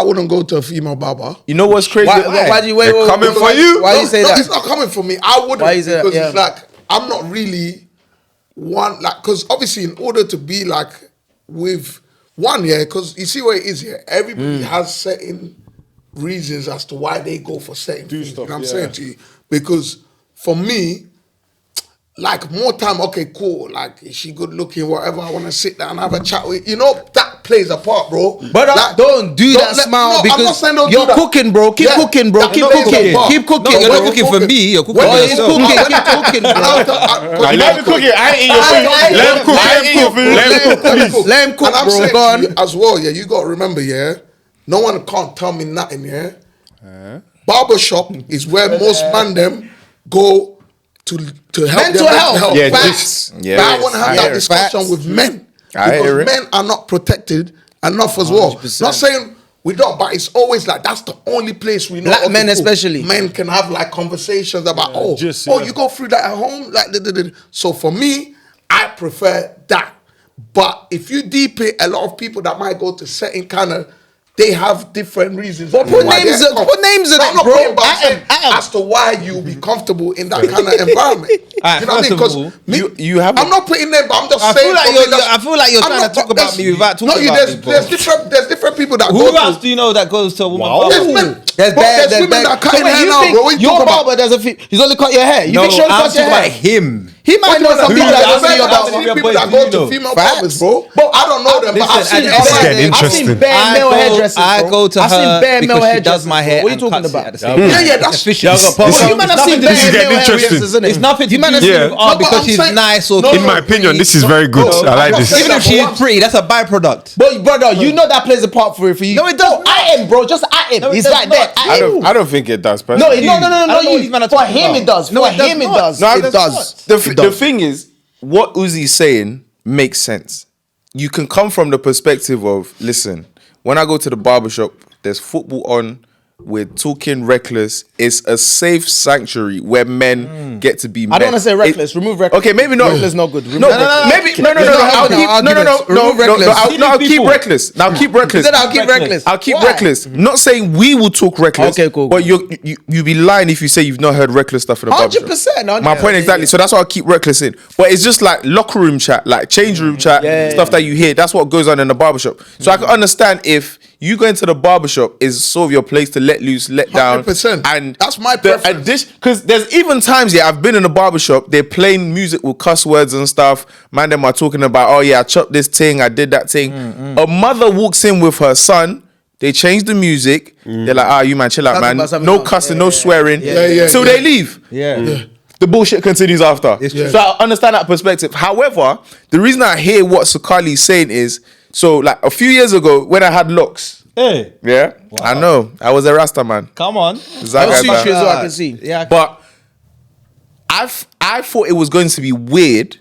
wouldn't go to a female barber. You know what's crazy? Why do you wait? They're coming for you. Why do you say no, that? it's not coming for me. I wouldn't Why is it- because yeah. it's like I'm not really one like because obviously in order to be like with one because you see what it is here. Everybody has certain reasons as to why they go for certain things. stuff, You know what I'm yeah. saying to you? Because for me, like more time, okay, cool. Like, is she good looking? Whatever. I want to sit down and have a chat with. You know, that plays a part, bro. But Like, don't do that smile I'm not because saying don't you're do that. cooking, bro. Keep Yeah, cooking, bro. that Keep plays a cooking. part. Keep cooking. No, You're when not cooking for cooking- me, you're cooking when for Oh, he's yourself. cooking. Keep cooking, And bro. Let him cook it. I ain't eat your food. Let him cook. Let him cook. Let him cook, please. Let him cook, And I'm bro. saying Go to on. you as well, you got to remember, no one can't tell me nothing, Barbershop is where most man them go to help Mental their health. Yeah, Facts. just- yeah. But I want to have Yeah. that discussion Facts. with men. I hear it. Because men are not protected enough as well. 100%. Not saying we don't, but it's always like that's the only place we know. Black men especially. Men can have like conversations about, just, oh, yeah. you go through that at home. Like, So for me, I prefer that. But if you deep it, a lot of people that might go to certain kind of, they have different reasons. But put why names they're on- put names on No, it, I'm not bro. putting, but I'm saying Atom. as to why you'll be comfortable in that kind of environment. Alright, You know what I mean? first of all, Because you haven't- I'm not putting them, but I'm just I saying. feel like for me, you're- that's- I feel like you're I'm trying not- to talk about that's- me without talking no, about there's, me, bro. there's different people that Who go else to. do you know that goes to a woman Wow. barber? There's men. There's Bro, bad. there's There's women bad. that cut So in wait, hair you now, think bro. What you your talking about? barber doesn't? He's only cut your hair. You No, think Sean I'm cut your talking about hair? him. He might know some Who people you that know? don't see your I've barber. seen Your people boys, that do go you to know? female Facts. barbers, bro. But I don't know them. But I've Listen, seen and it. this is getting I've interesting. seen bare male hairdressers. I bro. go to I've seen her bare male because she hairdressers. does my hair. What are you and talking cuts it about? at the same time. Yeah, that's efficient. Well, you man have seen bare This is getting male interesting. hairdressers, isn't It's it? nothing to You man do have with Yeah. seen. No, art but because I'm she's saying- nice or No, In my opinion, this is very good. I like this. even if she's pretty, that's a byproduct. But brother, you know that plays a part for you. No, it does not. At him, bro. Just at him. No, it He's does right there. not. At him. I don't think it does. No, Personally. no, I don't know what these men are For talking him, about. it does. No, For it does him, it not. does. No, It does. The thing is, what Uzi's saying makes sense. You can come from the perspective of, listen, when I go to the barbershop, there's football on, we're talking reckless. It's a safe sanctuary where men get to be men. I don't want to say reckless. Remove reckless. Okay, maybe not. Reckless not good. Remove No, reckless. maybe no. There's no I'll argument. keep Remove reckless. I'll keep People. reckless. Now keep reckless. Then I'll keep reckless. I'll keep Why? reckless. Not saying we will talk reckless. Okay, cool. But you be lying if you say you've not heard reckless stuff in the barbershop. 100%. My point exactly. So that's why I keep reckless in. But it's just like locker room chat, like change room chat, stuff that you hear. That's what goes on in the barbershop. So I can understand if you go into the barbershop is sort of your place to let loose, let down. 100%. And That's my preference. because there's even times, I've been in a barbershop, they're playing music with cuss words and stuff. Man, them are talking about, oh yeah, I chopped this thing, I did that thing. A mother walks in with her son, they change the music. They're like, you man, chill out, Talk man. about something No else. cussing, Yeah, no swearing. yeah, Till yeah. they leave. Yeah. the bullshit continues after. true. So I understand that perspective. However, the reason I hear what Sakali is saying is, so like a few years ago when I had locks, Hey, yeah, I know I was a Rasta man. come on. Zagaga. I'll see you so I can see. Yeah, But I thought it was going to be weird,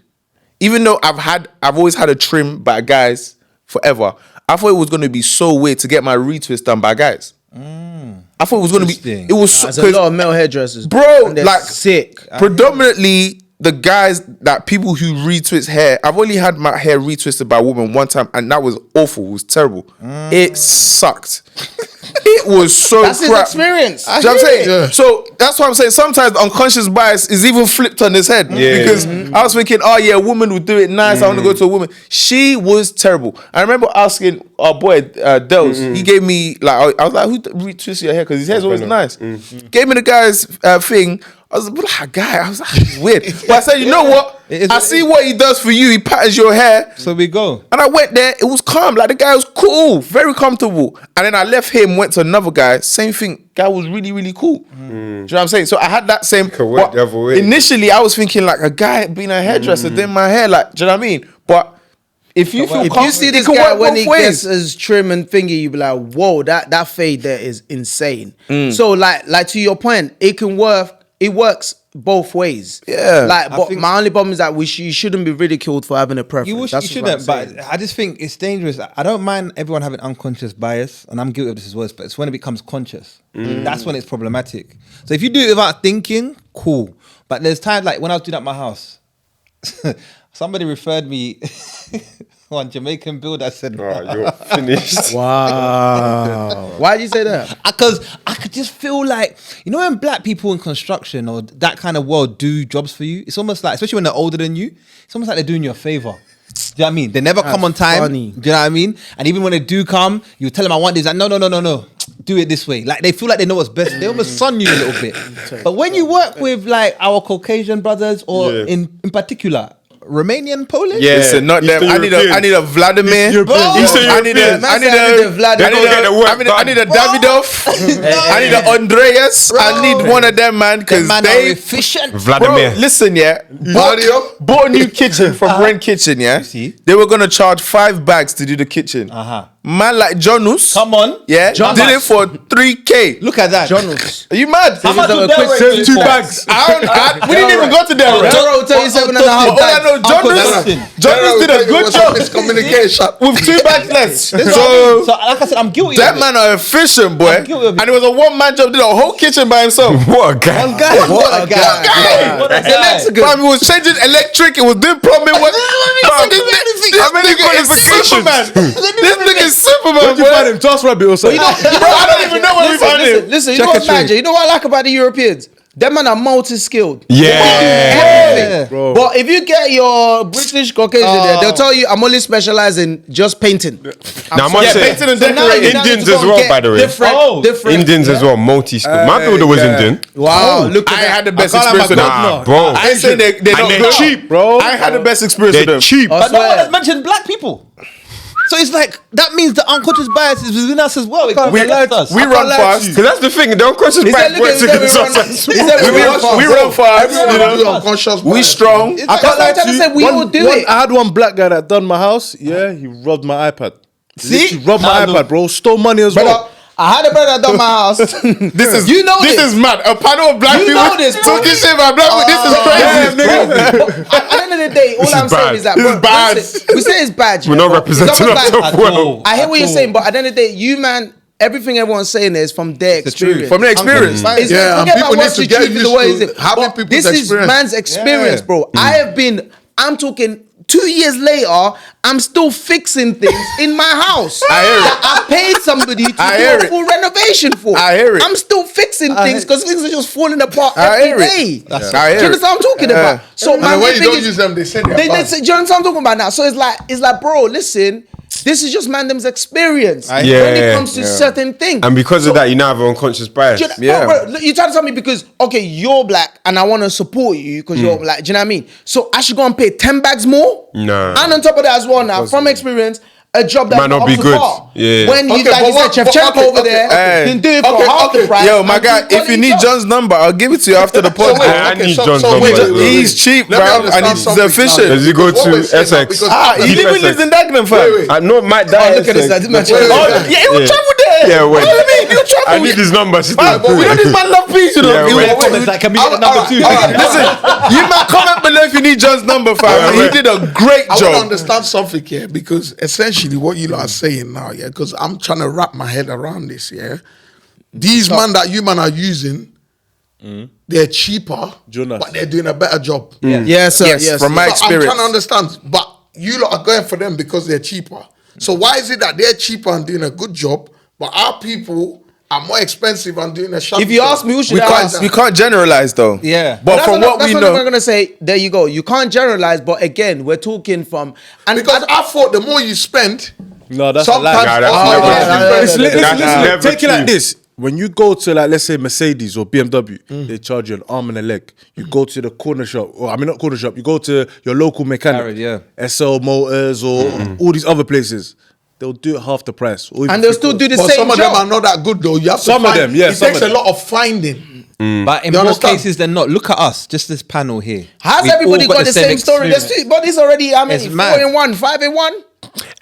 even though I've always had a trim by guys forever. I thought it was going to be so weird to get my retwist done by guys. I thought it was going to be. Interesting. It was so, There's a lot of male hairdressers, bro, and they're like sick. predominantly the guys that people who retwist hair. I've only had my hair retwisted by a woman one time, and that was awful. It was terrible. It sucked. It was so That's his crap. experience. Do you know what I'm saying? So that's why I'm saying sometimes the unconscious bias is even flipped on his head. Because I was thinking, oh yeah, a woman would do it nice. I want to go to a woman. She was terrible. I remember asking our boy Dels. He gave me like I was like, who retwists your hair? Because his hair's always nice. Gave me the guy's thing. I was like, guy. I was like, it's weird. But I said, you know what? I see what he does for you. He patterns your hair. So we go. And I went there, it was calm. Like the guy was cool, very comfortable. And then I left him, went to another guy, same thing. Guy was really, really cool. Do you know what I'm saying? So I had that same. work but the other way. Initially, I was thinking like a guy being a hairdresser, doing my hair, like, do you know what I mean? But if you feel If you confident, see it this can guy work when both he ways. gets his trim and thingy, you be like, whoa, that fade there is insane. So like to your point, it can work. It works both ways. Yeah. Like, but think- my only problem is that you shouldn't be ridiculed for having a preference. You That's shouldn't, what I'm but saying. I just think it's dangerous. I don't mind everyone having unconscious bias, and I'm guilty of this as well, but it's when it becomes conscious. That's when it's problematic. So if you do it without thinking, cool. But there's times like when I was doing that at my house, somebody referred me on Jamaican build. I said, Oh, you're finished. Wow. Why did you say that? because I could just feel like, you know, when black people in construction or that kind of world do jobs for you, it's almost like, especially when they're older than you, it's almost like they're doing you a favor. Do you know what I mean? They never come on time. funny. Do you know what I mean? And even when they do come, you tell them I want this. Like, no. Do it this way. Like they feel like they know what's best. They almost son you a little bit. But when you work with like our Caucasian brothers or in particular, Romanian, Polish? Yeah. Listen, not them. I need a Vladimir. Eastern I need a Davidoff. I need a Andreas. I need one of them, man, because Man they are efficient. Vladimir. Bro, listen, yeah. Bought a new kitchen from Rent Kitchen, yeah. see? They were gonna charge 5 bags to do the kitchen. Man like Janus, Come on. yeah, Janus. did it for 3K. Look at that. Jonas. Are you mad? How much would a quick that save rate 2 be? bags. We didn't even go to their rent. Doro will tell you 7.5 All I know, Uncle Janus Dustin. did a good job Miscommunication. with 2 bags less. So, So like I said, I'm guilty that of it. man are efficient, boy. I'm guilty of it. And it was a one-man job, did a whole kitchen by himself. What a guy. What a guy. What a guy. Fam, he was changing electric, it was doing plumbing work. Fam, How many qualifications? This nigga is Superman, Where'd you find boy. him? Just Rabbit or something. Bro, I don't even know where we found him. Listen, you Check know a what, tree. Niger? You know what I like about the Europeans? Them man are multi-skilled. Yeah. Everything. Bro. But if you get your British Caucasian there, they'll tell you I'm only specialized in just painting. Now, I must Yeah, say, painting and So now decorating. you now Indians need to go as and well, get by the way. Different. Indians as well, multi-skilled. My builder was Indian. Wow, look at I that. had the best I call him experience a with them. Nah, bro. I ain't saying they're And not they're good. cheap, bro. I had the best experience with They're them. cheap. I But no swear. one has mentioned black people. So it's like, that means the unconscious bias is within us as well. It goes against us. We run fast. Because that's the thing, the unconscious He said, bias look works at him, against he us. said, as we well. run fast. We run fast. Everyone You do know? unconscious We bias. strong. I can't lie to you. Said we all do it. I had one black guy that done my house. Yeah, he robbed my iPad. See? He robbed my iPad, bro. Stole money as well. Brother, I had a brother that done my house. This this. is mad. A panel of black You people know this, bro. talking shit about black people. This is crazy. At the end of the day, all This I'm is saying bad. is that This bro, is bad. listen, we say it's bad. We're yeah, not but representing it's almost like- ourselves well. I hear what you're saying, but at the end of the day, you man, everything everyone's saying is from their experience. From their experience. It's, Yeah, and forget people about need what's to the get truth of used the way to is it. having But people's this is experience. man's experience, Yeah. bro. I have been. I'm talking 2 years later. I'm still fixing things in my house. I hear it. That I paid somebody to I do hear a it. full renovation for. I hear it. I'm still fixing things because things are just falling apart I every hear day. it. I Do hear you it. understand what I'm talking about? So And man, the way the you thing don't is- use them, they say they're they bad. say, do you understand what I'm talking about now? So it's like, bro, listen, this is just Mandem's experience when it Yeah. comes to certain things. And because of that, you now have an unconscious bias. Do you- Yeah. bro, look, you're trying to tell me because okay, you're black and I want to support you because you're black. Do you know what I mean? So I should go and pay 10 bags more. Nah. And on top of that as well, now from experience, a job that Might not be good. Yeah. When you Okay, like you but said, what- Shevchenko okay, over there okay. can do it for Okay, half the okay. price. Yo, my and guy, do if you quality need jobs. John's number, I'll give it to you after the So wait, podcast. I need John's number wait, as well. He's cheap, Let me bro, understand and he's something efficient. now. Does he go Because what to we're saying now, Essex? because- He even lives in Dagenham, fam. Wait. I know my dad. Look at this. This man Wait, wait, oh, wait. Yeah, he will Yeah. travel there. Yeah, wait. What do you mean? He'll travel. I need his number still. Man, but we know this man love peace, you know. Yeah, He wait. will- Comments like, can we get a number Alright, 2? alright. Listen, you might comment below if you need John's number, fam. He did a great I want to job. understand something here because essentially what you lot are saying now, yeah, because I'm trying to wrap my head around this, yeah. These man that you man are using, they're cheaper, Jonas. but they're doing a better job. Yes, sir. Yes, Yes, from my So I'm experience. trying to understand, but you lot are going for them because they're cheaper. So why is it that they're cheaper and doing a good job, but our people are more expensive and doing a shabby If you job? ask me, who should We I can't, ask? we can't generalize though. Yeah. But That's from what we I'm know, gonna say. There you go. You can't generalize, but again, we're talking from and Because I thought the more you spend, No, that's a sometimes lie. Nah, that's offers never are true. different. Listen, That's never take it like true. this. When you go to like let's say Mercedes or BMW, they charge you an arm and a leg. You go to the corner shop, or I mean not corner shop. You go to your local mechanic, Garage, yeah. SL Motors or all these other places. They'll do it half the price, or even and they'll 50. still do the But same some of job. them are not that good though. You have to Some of find, them, yeah, It some takes of a them. lot of finding. But in You more understand? cases than not, look at us, just this panel here. Has We've everybody all got the same story? experience. But it's already, how many? It's mad. 4 in 1, 5 in 1?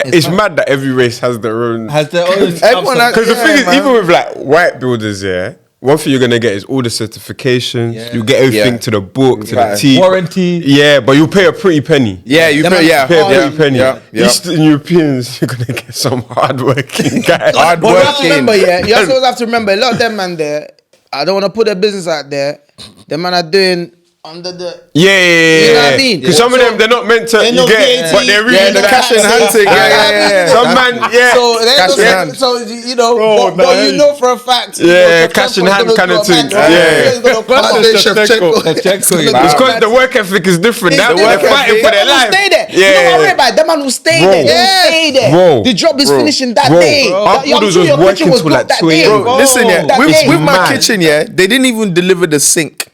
It's mad that every race has their own. Has their own. Everyone has- Because the Yeah, thing is, man. even with like white builders, yeah, one thing you're gonna get is all the certifications. Yeah. You get everything Yeah. to the book, to the Right. T. Warranty. Yeah, but you pay a pretty penny. yeah, you Them pay, man- yeah, Pay a yeah, pretty penny. yeah, yeah. Eastern Europeans, you're gonna get some hardworking guys. Hard But you have to working. remember, yeah, you also have to remember, a lot of them man there, I don't want to put their business out there, them man are doing under the... Yeah, You know what I mean? Because some of them they're not meant to. Ain't You no get, VAT, but they're really Yeah, the cash in hand thing. Yeah, yeah, yeah. Some man, yeah. So, they Cash in don't- hand. so you know, Bro, but nah, you know for a fact, you Yeah, know, cash in Shevchenko's hand gonna kinda do a thing. man- Yeah. he's gonna come That's out. the Shevchenko. Shevchenko, you know. It's because the work ethic is different. It's Now the they're work fighting ethic. for their Them man life. will stay there. Yeah. You know what I read about? Them man will stay Bro. there. They will stay there. Bro. The job is Bro. finishing that Bro. day. Our That, I'm orders sure was your working kitchen was till cooked like that 2 day. a.m. Bro, listen, yeah, That with, day. with my Mad. kitchen, yeah, they didn't even deliver the sink.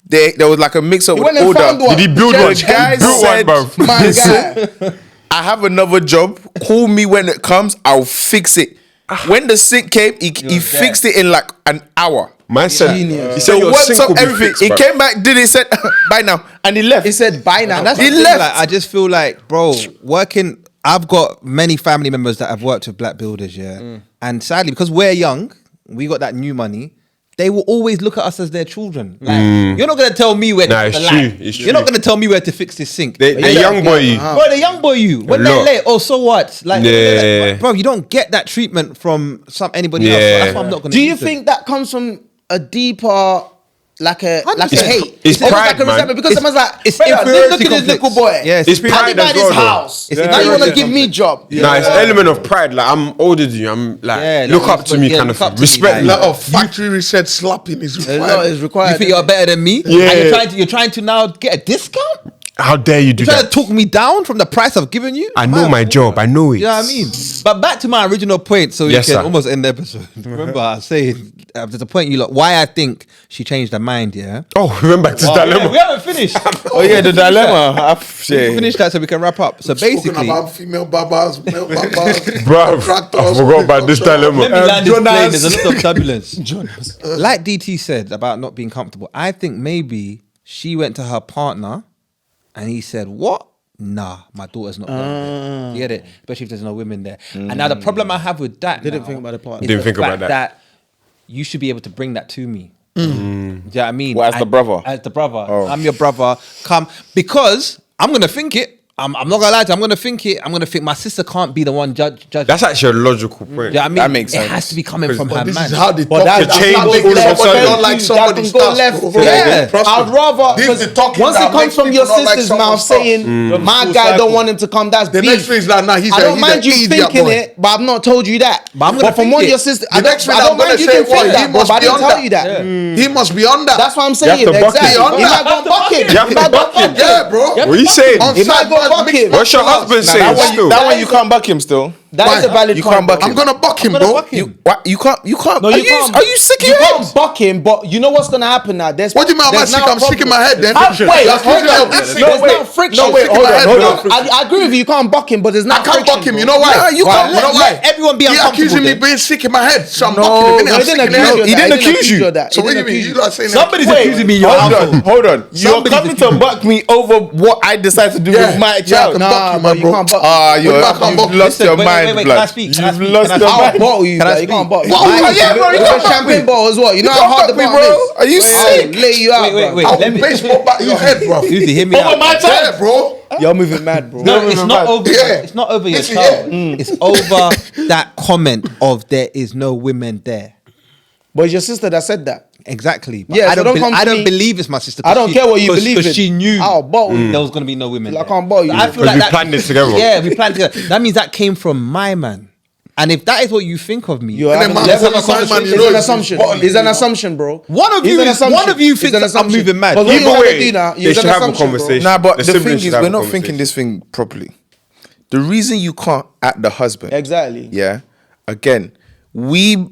There was like a mix up He with went and found order. one. Did he build The one? guy Built said, one, bro. My guy. I have another job. Call me when it comes. I'll fix it. When the sink came, he fixed it in like an hour. Man said, Genius. he So said your worked sink up will be everything. fixed, He bro. came back, did it, said bye now, and he left. He said, bye now. That's He what left. Like, I just feel like, bro, working. I've got many family members that have worked with black builders, yeah. And sadly, because we're young, we got that new money. They will always look at us as their children. Like, you're not gonna tell me where Nah, to it's fix the true. light. It's You're not true. gonna tell me where to fix this sink. They young boy you. Bro, the young boy you. When A they're lot. late, oh, so what? Like, Yeah. like, bro, you don't get that treatment from anybody else. So Yeah. that's why I'm not gonna. Do you use them. think that comes from a deeper, like a 100%. hate? It's almost pride, like a man. resentment because someone's like, it's brother, inferiority look at this little complex. boy. Yeah, it's It's inferiority- pride I as did well, his though. house. It's Now you want to inferiority give me job. Nah, it's element of pride. Like I'm older than you. I'm like Yeah, look like, up to me, yeah, kind look of up thing. to me, Respect A me. lot of factory reset slapping is A lot required. is required. You think you're better than me? Yeah. And you're trying to now get a discount? How dare you do You're trying that? to talk me down from the price I've given you? I know Man, my job. I know it. You know what I mean? But back to my original point, so Yes, we can sir. almost end the episode. Remember, I was saying, there's a point you look, why I think she changed her mind, yeah? Oh, remember this Yeah, dilemma. we haven't finished. Oh yeah, the dilemma. We finish that so we can wrap up. So Talking basically, about female babas, male babas, Bro, contractors, I forgot about this dilemma. let me land this plane. Jonas. There's a lot of turbulence. Like DT said about not being comfortable, I think maybe she went to her partner and he said, what? Nah, my daughter's not going there. You get it? Especially if there's no women there. And now the problem I have with that Didn't now think about the partner. is Didn't the think about fact that. you should be able to bring that to me. Do you know what I mean? Well, as the brother. As the brother. Oh. I'm your brother. Come. Because I'm going to think it. I'm not going to lie to you. I'm going to think it. I'm going to think my sister can't be the one judge. That's actually a logical point. Yeah, I mean, That makes it sense. has to be coming from her This man. is how they But talk. that- That's change how they all of a talk. sudden. Not like That somebody can go starts, left, bro. bro. Yeah. Trust I'd me. rather This is the because talking once it that comes makes from your people not like sister's someone mouth else. saying my full guy cycle. don't want him to come, that's The beef. next thing is like, nah, he's I don't mind you idiot thinking boy. it, but I've not told you that. But I'm gonna from think one of it. your sisters, The I next thing don't I'm gonna mind you say, can think he that, bro, must but I be didn't on tell that. you that. He must be on that. That's what I'm have saying. to buck Exactly. him. He might go buck him. You have He to might go buck him. buck him. Yeah, bro. What are you saying? On He might side go bars, buck mixed him. What's your martial husband arts. saying That one, still? that one you can't back him still. That is a valid You point. can't buck bro. him. I'm gonna buck him, gonna bro. buck him. You can't. No, are you can't. Are you sick of You your head? can't buck him, but you know what's gonna happen now? There's What do you mean? there's now I'm sick in my head then. Wait, You're hold on. accusing me There's of- now friction. No, wait, hold on. I agree with you. You can't buck him, but there's I not. can't friction, buck him. bro. You know why? Yeah, you can't. You know why? Let everyone be He uncomfortable accusing me then. being sick in my head, so I'm No, bucking him. No, I'm he sick didn't in the accuse head. you of He that. didn't accuse you. of that. So He what do you didn't mean? accuse You lot saying Somebody's that? accusing me. You're Hold uncle. on, hold on. You're Somebody's coming to buck me over what I decide to do Yeah. with my Yeah, I child. can Nah, buck you, bro, man, you bro. can't buck. Ah, What do you mean I can't buck you've you? lost your Wait, mind, wait, can blood. I speak? Can I You've speak? lost Can I your speak? I'll mind. bottle you. Can I Like, you speak? can't bottle. What? Mine is- Yeah, bro, you it's can't a buck champagne me. bottle as well. You know You how can't hard the buck me, bottle bro. is. Are you I'll sick? lay you out, Wait. bro. I'll Let me- baseball bat your head, bro. Uzi, hear me Over out. my child. Yeah, bro. You're moving mad, bro. No, it's not over. Yeah. It's not over your Listen, child. yeah. It's over that comment of there is no women there. But it's your sister that said that. Exactly. But Yeah, I so don't. don't come to I don't me. believe it's my sister. I don't care what you believe in. Because she knew I'll bottle you. there was going to be no women. I there. can't bottle you. I feel Because like we that, planned this together. Yeah, we planned together. That means that came from my man. And if that is what you think of me, You're And then having- man, let's have what a you find, man, conversation. you It's know an it's assumption. bottling, It's an you know. assumption, bro. One of It's you an is- assumption. one of you It's thinks an I'm assumption. moving mad. But what Either you wanna way, do now, they it's should an have a assumption, bro. conversation. Nah, but The the siblings thing should is, have we're a not conversation. thinking this thing properly. The reason you can't act the husband, Exactly. yeah. Again, we're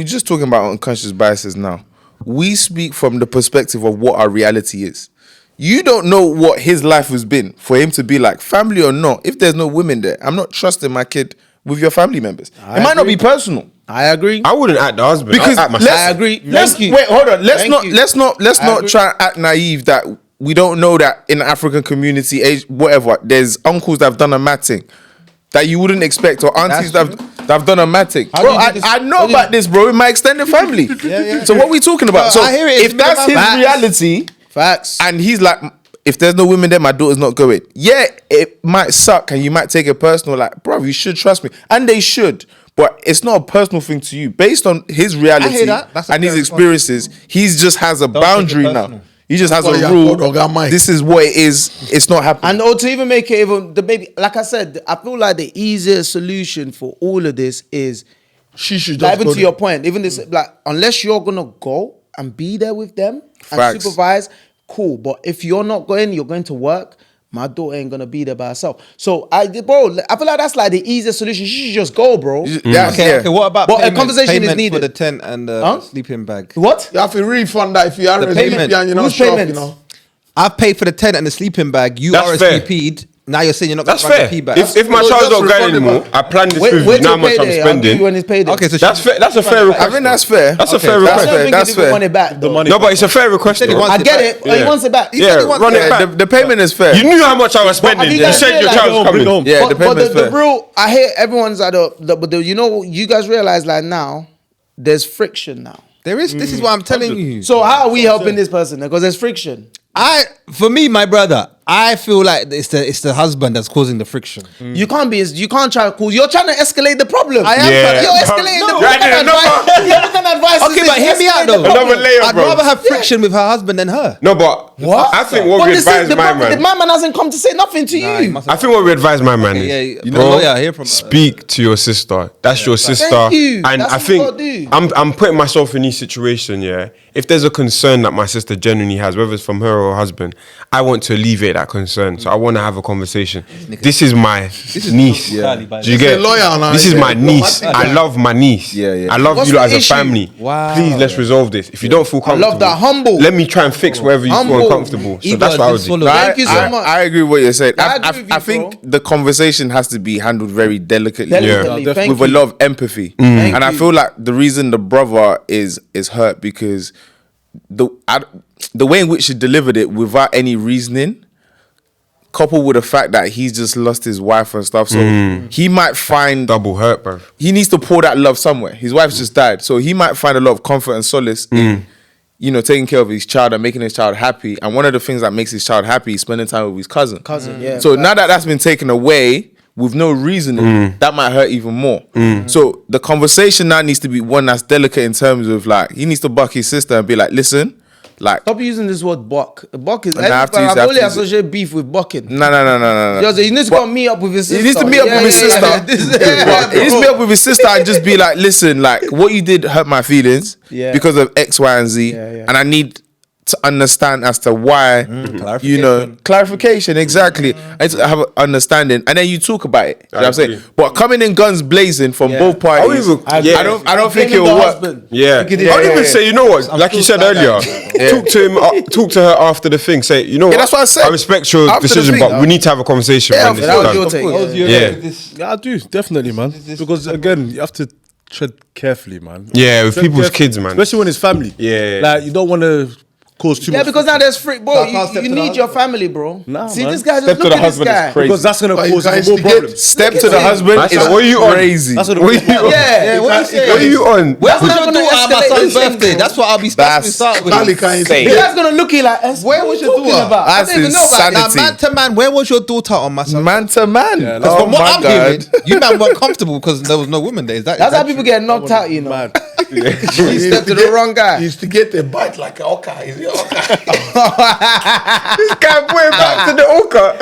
just talking about unconscious biases now. We speak from the perspective of what our reality is. You don't know what his life has been for him to be like, family or not. If there's no women there, I'm not trusting my kid with your family members. It might not be personal. I agree. I wouldn't act the husband. Because I'd act my let's, sister. I agree. Let's Thank you. wait. Hold on. Let's Thank not. you. Let's I not agree. try and act naive that we don't know that in the African community, age whatever, there's uncles that have done a mad thing that you wouldn't expect, or aunties that have done a mad thing. How Bro, do you do this? I know How do you- about this, bro, in my extended family. So what are we talking about? No, So I hear it. if that's his Facts. reality, Facts. and he's like, if there's no women there, my daughter's not going. Yeah, it might suck, and you might take it personal. Like, bro, you should trust me, and they should. But it's not a personal thing to you. Based on his reality that. That's a and his fair experiences, he just has a take it boundary now. personal. He just has Well, a yeah, rule. hold on, Mike. This is what it is. It's not happening. And to even make it even the baby, like I said, I feel like the easiest solution for all of this is She should like, just even go to there. your point, even this like unless you're gonna go and be there with them and Facts. supervise, cool. But if you're not going, you're going to work. My daughter ain't gonna be there by herself. So I feel like that's like the easiest solution. She should just go, bro. That's- Okay, yeah. okay. What about But a payment? conversation is Payment needed. for the tent and the Huh? sleeping bag? What? You have to refund that if you are The a payment. and you're not Whose sure, you payments? know. I've paid for the tent and the sleeping bag. You That's fair. RSVP'd. Now you're saying you're not That's going to fair. P back. If my No, child's that's not going refundable. anymore, I planned this Wait with you. till Now how much I'm payday. I'll give you spending. when it's payday. Okay, so That's fair. That's a fair request. I think that's fair. That's a Okay, fair that's I request. don't think That's he didn't fair. want it back. Though. No, but it's a fair request. Said he though. wants I get it. But he Yeah. wants it back. Yeah, run it Yeah, back. the payment is fair. You knew how much I was spending. have you You guys said your realised- child's coming. Yeah, but, the but payment's the fair. real, I hear everyone's at but you know, you guys realize like now, there's friction now. there is. This is what I'm telling you. So how are we helping this person? Because there's friction. For me, my brother, I feel like it's the husband that's causing the friction. You can't try to cause. You're trying to escalate the problem. I am Yeah. trying to- You're escalating No, the I problem. didn't know. What kind of advice is Okay, this? but hear me out Escalate though. the problem. Another layer, I'd bro. rather have friction with her husband than her. No, but What? I think what But we this is advise the my problem. man. My man hasn't come to say nothing to Nah, he you. must I have- think what we advise my man Okay, is, yeah, you bro, know, lawyer, I hear from- speak to your sister. That's your sister. Thank you. And That's I what you gotta think do. I'm putting myself in this situation. Yeah, if there's a concern that my sister genuinely has, whether it's from her or her husband, I want to alleviate that concern. So I want to have a conversation. This is my niece. Yeah. Do you get? a lawyer now, This is yeah. my niece. I love my niece. Yeah, yeah. I love What's you lot as the a issue? family. Wow. Please, let's resolve this. If you don't feel I love comfortable, that. Humble. Let me try and fix wherever you feel Humble. uncomfortable. So Ego that's what I would just do. follow. Thank you so much. I agree with what you're saying. I agree with you, I think bro. the conversation has to be handled very delicately. Delicately. Yeah. Thank with you. a lot of empathy. Thank And I you. feel like the reason the brother is hurt because the way in which he delivered it without any reasoning, coupled with the fact that he's just lost his wife and stuff, so he might find Double hurt, bro. he needs to pour that love somewhere. His wife's just died, so he might find a lot of comfort and solace in, you know, taking care of his child and making his child happy. And one of the things that makes his child happy is spending time with his cousin. Yeah. So now that that's been taken away with no reasoning, that might hurt even more. So the conversation now needs to be one that's delicate in terms of like he needs to buck his sister and be like, listen, like Stop using this word buck. Buck is. Nah, I have to use I've it, I have only to use it. associated beef with bucking. no. Just, he needs to But- go meet up with his sister. He needs to meet up with his sister. Yeah, He needs to meet up with his sister and just be like, listen, like what you did hurt my feelings Yeah. because of X, Y, and Z, Yeah, yeah. and I need to understand as to why, you know, clarification, exactly. And to have an understanding, and then you talk about it. You know what I'm saying? But coming in guns blazing from both parties, I don't think it will work. Yeah, I would even say, you know what? Like you said earlier, talk to him, talk to her after the thing. Say, you know what? that's what I said. I respect your After the decision, thing, but we need to have a conversation. Yeah, when this that was is your done. take. Yeah. Yeah, I do definitely, man. Because again, you have to tread carefully, man. Yeah, with Tread people's carefully, kids, man. especially when it's family. Yeah. like you don't want to cause too Yeah, much. because now there's free, bro. So I can't step You to the need your family, bro. Nah, See man. this guy. Step Just to look the at this husband is guy. crazy. because that's gonna But you cause guys more to get- problems. Step to the husband That's is what you on? crazy. That's what What are you on? Yeah, what you saying? What are you on? Where was That's your not gonna daughter at my escalate son's this thing, birthday? bro. That's what I'll be That's start with. Cali can't insane. The guy's gonna look like. What Where are was you your talking daughter? about? I That's don't even know about Now, insanity. man to man, where was your daughter on my son? Man to man. like- Oh From what my I'm God. hearing, you man weren't comfortable because there was no woman there. Is that? That's is how that people true? get knocked out, you know. Mad. He stepped to the wrong He guy. used to get a bite like a oka. Is it oka? This guy went back to the Oka.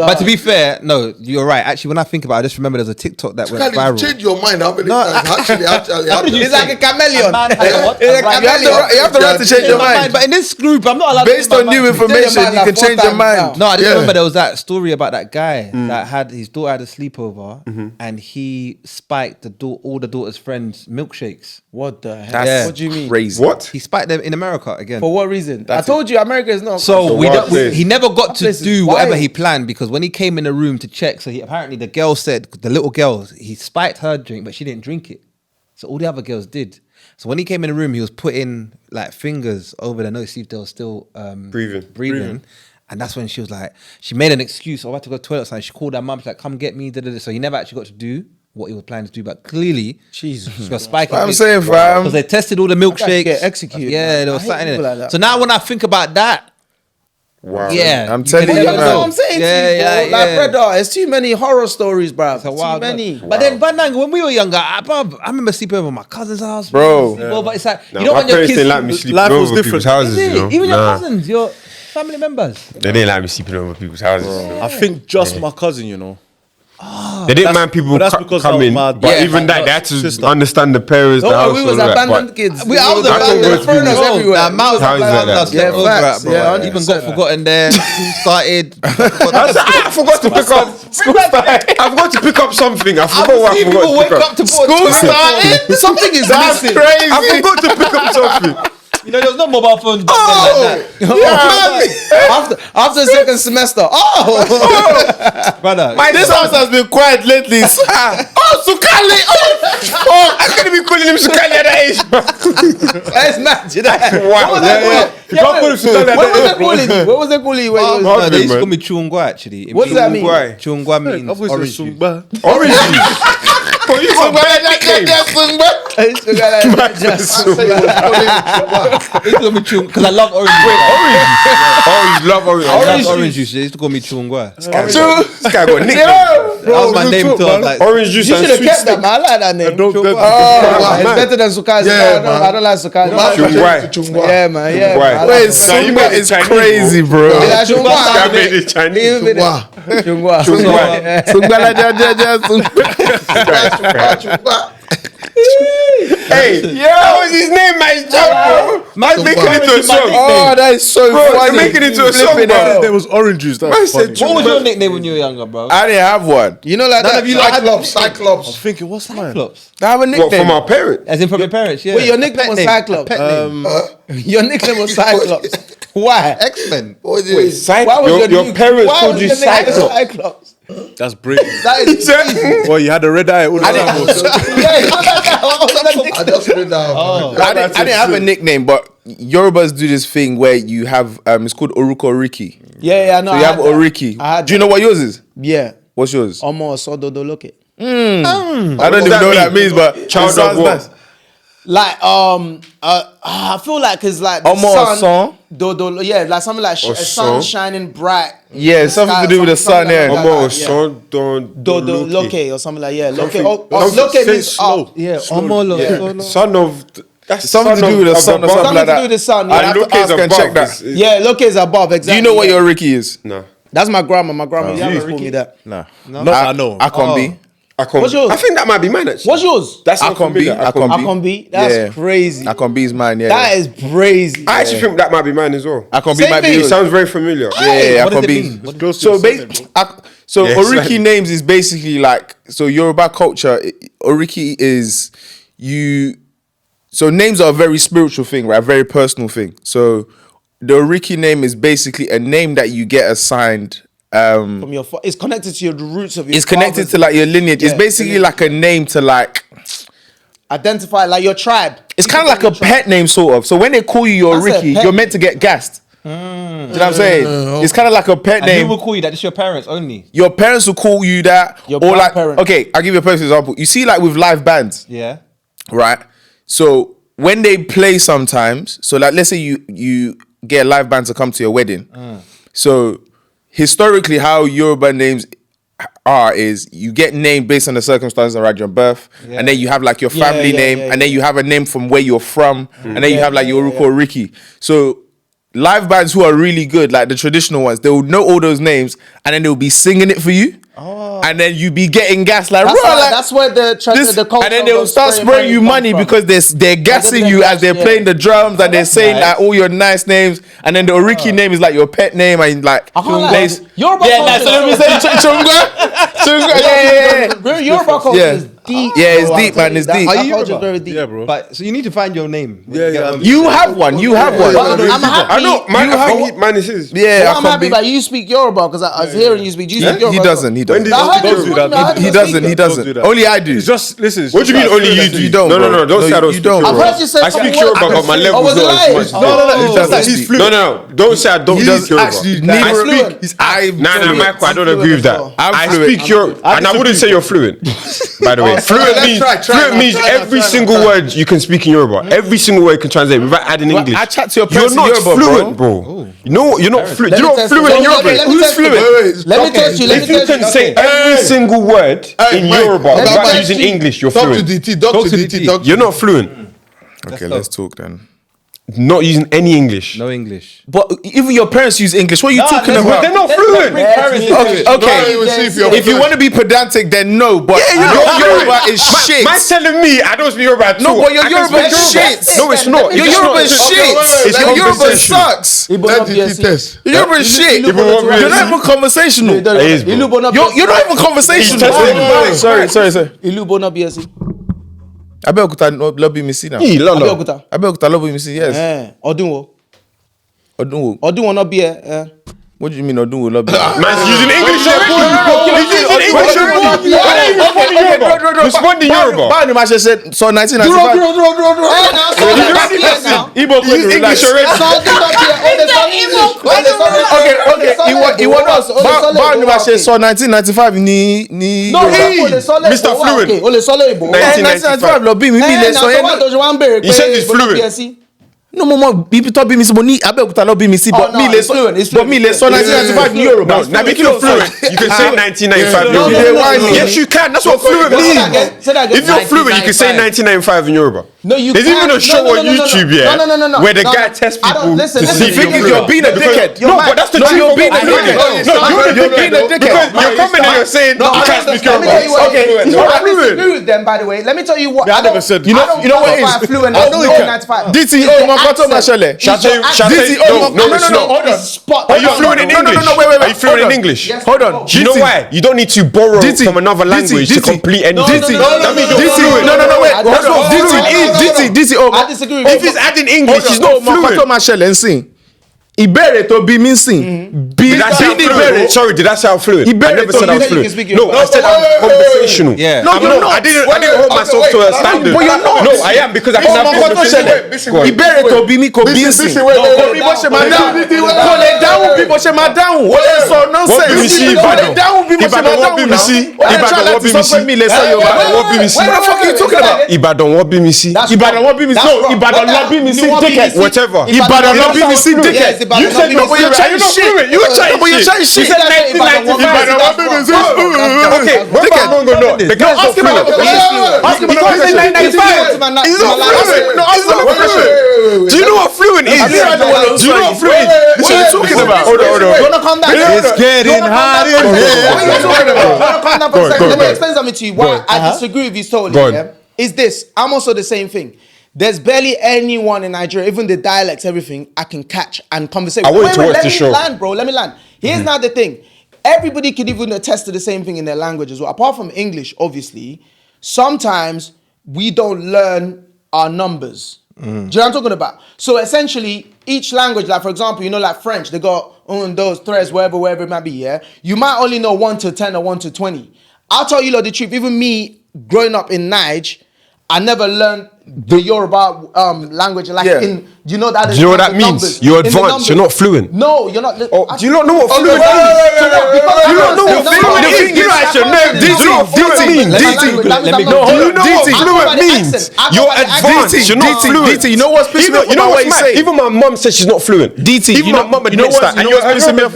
But to be fair, no, you're right. Actually, when I think about it, I just remember there's a TikTok that went Cali, viral. change your mind. How many times? Actually. He's like a chameleon. Man has a what? He's a A right- chameleon. You have the right to change your mind. But in this group, I'm not allowed Based to on new information, you can change your mind. No, I just Yeah. remember there was that story about that guy that had his daughter had a sleepover and he spiked all the daughter's friends' milkshakes. What the heck? That's What do you mean? crazy. What? He spiked them in America again. For what reason? I told you, America is not. So wild place. he never got to place is do whatever wild. he planned because when he came in the room to check, so apparently the girl said, the little girl, he spiked her drink, but she didn't drink it. So all the other girls did. So when he came in the room, he was putting like fingers over their nose, see if they were still breathing. And that's when she was like, she made an excuse. Oh, I had to go to the toilet. So she called her mum. She's like, come get me. Da, da, da. So he never actually got to do what he was planning to do. But clearly, Jesus. she was spiking. I'm saying, fam. Because they tested all the milkshakes. get executed, Yeah, man. there I was hate something in it. people like that. So now when I think about that, Wow. yeah. I'm you telling can you, never man. That's know. what I'm saying Yeah, to you, bro. yeah, Like, yeah. brother, it's too many horror stories, bro. It's a Too wild many. But then, when we were younger, I remember sleeping over at my cousin's house, Bro. But it's like No, you don't my want your parents kids. didn't like me sleeping life was over different. people's houses. Is it? You know? Even your Nah. cousins, your family members. They didn't like me sleeping over people's houses. You know? I think just my cousin, you know. They didn't mind people but that's because come of in, my- but Yeah, even my that, they had to sister. understand the parents, the Oh, house. we was all that, abandoned but- kids. I was They abandoned. were throwing us Bro, everywhere. the amount of Houses like abandoned that. I've slept Yeah, over facts. at, bro. Yeah, I even 100%. got forgotten there. School started. I forgot to pick up. I forgot to pick up something. I forgot what I I've seen people forgot wake to pick up up. to School started. Something is That's missing. crazy. I forgot to pick up something. You know, there was no mobile phones back then like that. After the second semester. Brother. This house has been quiet lately. Sukali. Oh, I'm gonna be calling him Sukali at that age. That's mad. You know? Wow. What was they Yeah, calling- You can't put him to that What was day, they bro. calling you? What was they calling you when you was No, they used to man. call me Chungwa actually. What does that mean? Chungwa means I've always orange said juice. Sungba. Orange juice. Bro, you got bad nicknames. They used to call me Chung because I love orange juice. Oh, you love orange. I love orange juice. They used to call me Chungwa. This guy got nicknames. That was my you name talk, till I was man. like Orange juice You and should have sweet kept steak. that, man. I like that name. Don't get Oh, it's better than Sukazi. Yeah, No, man. I don't like Sukazi. Chungwa. Yeah, man. Yeah, Why? man. I like Wait, Sukazi. Nah, you Sungba made it is Chinese, crazy, bro. Yeah, Chungwa. I made it Chinese. Leave it Wow. there. Chungwa. Chungwa. Sungba la ja ja ja Sungba. Hey, that was his name, my job, bro. Man's making it into a song. Oh, that is so Bro, funny. you're making it into a song, Flipping bro. hell. There was orange juice. That Man was said funny. What was your nickname when you were younger, bro? I didn't have one. You know, like None that. of you lot had Cyclops. Cyclops. Thinking, what's mine? Cyclops. I have a What, nickname. from our parents? As in from your parents, yeah. Wait, your nickname Pet was name. Cyclops? Pet name. Your nickname was Cyclops. Why? X-Men. What is it? Why was Your nick- parents why called was you your nickname Cyclops. Cyclops? That's brilliant. That is crazy. Well, you had a red eye. All the time. Yeah, what was that nickname? I just read it down. I didn't have a nickname, but Yorubas do this thing where you have it's called Oruko Oriki. Yeah, I know. So you have Oriki. I had Do you know what yours is? Yeah. What's yours? Omo Sododo Loke. I don't even that know what that mean? means, but Child it sounds of what? nice. Like I feel like it's like the Omo sun. Do, yeah, like something like Or a sun sun? shining bright. Yeah, something to do with the sun, something yeah. like Omo, that, yeah. son, don't Do look Loke or something like Loke. Something- Oh, something- Loke say means slow. up. Yeah, Slowly. Omolo. Yeah. Solo. Son of that's Something to do with the sun or something Something like to that. do with the sun. I'd Yeah, have to Look is ask and above. check that. yeah, Loke is above. Exactly. Do you know what yeah. your Ricky is? No. That's my grandma. My grandma used to you. always call me that. Nah. Not I know. I can't be. What's yours? I think that might be mine actually. What's yours? That's Akonbi. That's crazy. Akonbi is mine. Yeah. That is crazy. I actually think that might be mine as well. Akonbi Same might be thing. It yours. sounds very familiar. Yeah, What does it Akonbi. mean? So Yeah, Oriki slightly. names is basically like, so Yoruba culture, Oriki is you. So names are a very spiritual thing, right? A very personal thing. So the Oriki name is basically a name that you get assigned. From your it's connected to the roots of your It's connected fathers. to like your lineage. It's Yeah, basically like a name to like. Identify like your tribe. It's kind of like a pet name, sort of. So when they call you your That's a Oriki, pet you're meant to get gassed. Do you know what I'm saying? It's kind of like a pet And name. who will call you that? Just your parents only. Your parents will call you that, Your or like, grandparent. okay, I'll give you a perfect example. You see, like with live bands, Yeah. right? So when they play sometimes, so like let's say you get a live band to come to your wedding. So historically, how Yoruba names are is you get named based on the circumstances around your birth, and then you have like your family name, and then you have a name from where you're from, and then you have like your Uruko Riki. So live bands who are really good, like the traditional ones, they will know all those names, and then they'll be singing it for you. And then you be getting gas like, That's, bro, why, like that's where the culture and then they'll of start spraying you money because they're gassing you as they're playing the drums and they're saying like all your nice names, and then the Oriki name is like your pet name and like I can't lie. Yoruba yeah, culture like, so let me say Chunga, yeah. Yoruba culture Yeah. is deep. Yeah, it's bro, deep, I'm telling man, it's you. deep. That Are you culture is Yoruba? very deep. Yeah, bro. But so you need to find your name. Yeah. You have one. You have one. But I'm happy. I know, mine is his. Yeah, Well, I'm I happy can't that you speak Yoruba because I was hearing you speak. Do you speak Yoruba? He doesn't. He doesn't. did I heard Don't you do speak, that. I heard He you doesn't. speak. He Don't doesn't. do that. Only I do. It's just listen. What do you mean only you do? You don't, No, bro. don't say I don't you speak don't, Yoruba. bro. I've heard you say I speak Yoruba, but my level was is not it as much. live? It's just that he's fluent. No. Don't say I don't speak Yoruba. Neither. Michael, I don't agree with that. I'm I fluent. speak Yoruba, and I wouldn't say you're fluent. By the way, fluent means every single word you can speak in Yoruba. Every single word you can translate without adding English. I chat to your You're parents in not Yoruba, fluent, bro. No, you're not fluent. You're not fluent in Yoruba. Who's fluent? Let me test you. If you can say every single word in Yoruba Let me without test using you. English, you're Talk to fluent. DT. Talk to DT. You're not fluent. Okay, let's talk then. Not using any English. No English. But even your parents use English. What are you talking about? They're not fluent. Okay. If you want to be pedantic, then no. But you're your not Yoruba fluent. is shit. Man's telling me I don't speak Yoruba at all. No, but your I can Yoruba speak is shit. No, it's not. Your It's Yoruba not. is Okay, shit. It's Your Yoruba conversation. sucks. Let DT test. Your Yoruba is shit. You're You're not even conversational. It is, bro. You're not even conversational. He's testing Sorry. Ilu Bona BSc. Abeokuta lobby me see now. Abeokuta. Abeokuta lobby me see. Yes. Ọdún wo? Odunwo. Ọdún wo náà bí ẹ? What do you mean Odunwo lobby? Man's using English already. He's using English already. Why don't you respond in Yoruba? Respond in Yoruba. Báwo ni ma ṣe ṣe sọ 1995? Igbo He used English already. Okay. Ìwọ náà báwo ni ma ṣe sọ 1995 ní Yorùbá? Mr. Fluent. O lè sọ lóyìnbó. 1995 lọ bí mi lè sọ yẹn. He said he's fluent. No mo mọ ibi tó bí mi sí mo ní Abẹ́òkúta ló bí mi sí but mi lè sọ 1995 ní Yorùbá. Now make it fluent. You can say 1995 in Yoruba. Yes, you can. That's what fluent means. If you're fluent, you can say 1995 in Yoruba. No, you There's even a show on YouTube, yeah, No. where the guy tests people to see if Think you're you're fluent. being a dickhead. No, but that's the truth. You're being a No, dickhead. you're being a dickhead. Because you're coming and you're saying you can't speak Yoruba. Okay, You're I fluent. disagree with them, by the way. Let me tell you what. I never said. You know what it is? Fluent. Oh, No, no, 95. DT ọmọ kan tó máa ṣẹlẹ̀. No, it's not. Hold on. Are you fluent in English? Wait. Are you fluent in English? Hold on. Do you know why? You don't need to borrow from another language to complete anything. That means you're fluent. Wait. That's what fluent is. DT. I disagree with If he's adding English, he's not ọmọ kan tó fluent. máa ṣẹlẹ̀ ń sìn. Ìbéèrè tó bí mi ń sìn. Did I say I'm fluent? Sorry, did I say I'm fluent? I never said I was fluent. No, I said I'm conversational. No, I'm you're not. not. I didn't hold myself to a standard. But you're not. No, I am because I can have ọmọ kan tó ṣẹlẹ̀. conversation. Ìbéèrè tó bí mi kò bí ń sìn. Kò bí bó ṣe máa dáhùn. Kò lè dáhùn bí bó ṣe máa dáhùn. Ó lè sọ Wọ́n bí mi sí nonsense. Kò lè Ìbàdàn. dáhùn bí bó ṣe máa Ìbàdàn wọ́n bí dáhùn mi náà. sí. Ó lè Ìbàdàn try wọ́n láti bí sọ mi pé sí. mi lè sọ Yorùbá. Ìbàdàn wọ́n bí mi sí. What the fuck are you talking about? Ìbàdàn wọ́n bí mi sí. Ìbàdàn wọ́n bí mi sí. No, Ìbàdàn lọ bí mi sí dickhead. Whatever. Ìbàdàn lọ bí mi sí dickhead. You said you're But you're trying shit. You were trying But you're shit. trying shit. You said 1995. Okay, when no. The guy's not Ask him another fluent. question. Ask him He another can't say question. 1995. He's not fluent. No, ask him another question. Do you know what fluent is? Do you know what fluent is? What are you talking about? about? Hold on. You wanna calm down? It's getting hot in What are here. you talking about? You wanna calm down for a second? Let me on. explain something to you. Why I disagree with you Go totally. on. Yeah? Is this? I'm also the same thing. There's barely anyone in Nigeria, even the dialects, everything, I can catch and conversate. I want you to watch let the me show. land, bro. Let me land. Here's now the thing. Everybody can even attest to the same thing in their language as well. Apart from English, obviously, sometimes we don't learn our numbers. Do you know what I'm talking about? So essentially, each language, like for example, you know, like French, they got un, dos, tres, wherever it might be, yeah? You might only know 1 to 10 or 1 to 20. I'll tell you the truth, even me growing up in Niger, I never learned the Yoruba language. Like in, you know that. Do you know what that means? You're advanced. You're not fluent. No, you're not. Oh, do you not know what fluent means? You don't know what fluent is. You actually know. Do you know what fluent means? Fluent means you're advanced. You're not fluent. DT, you know what's pissing me off about what you say? Even my mum says she's not fluent. DT, even my mum admits that. And you're pissing me off.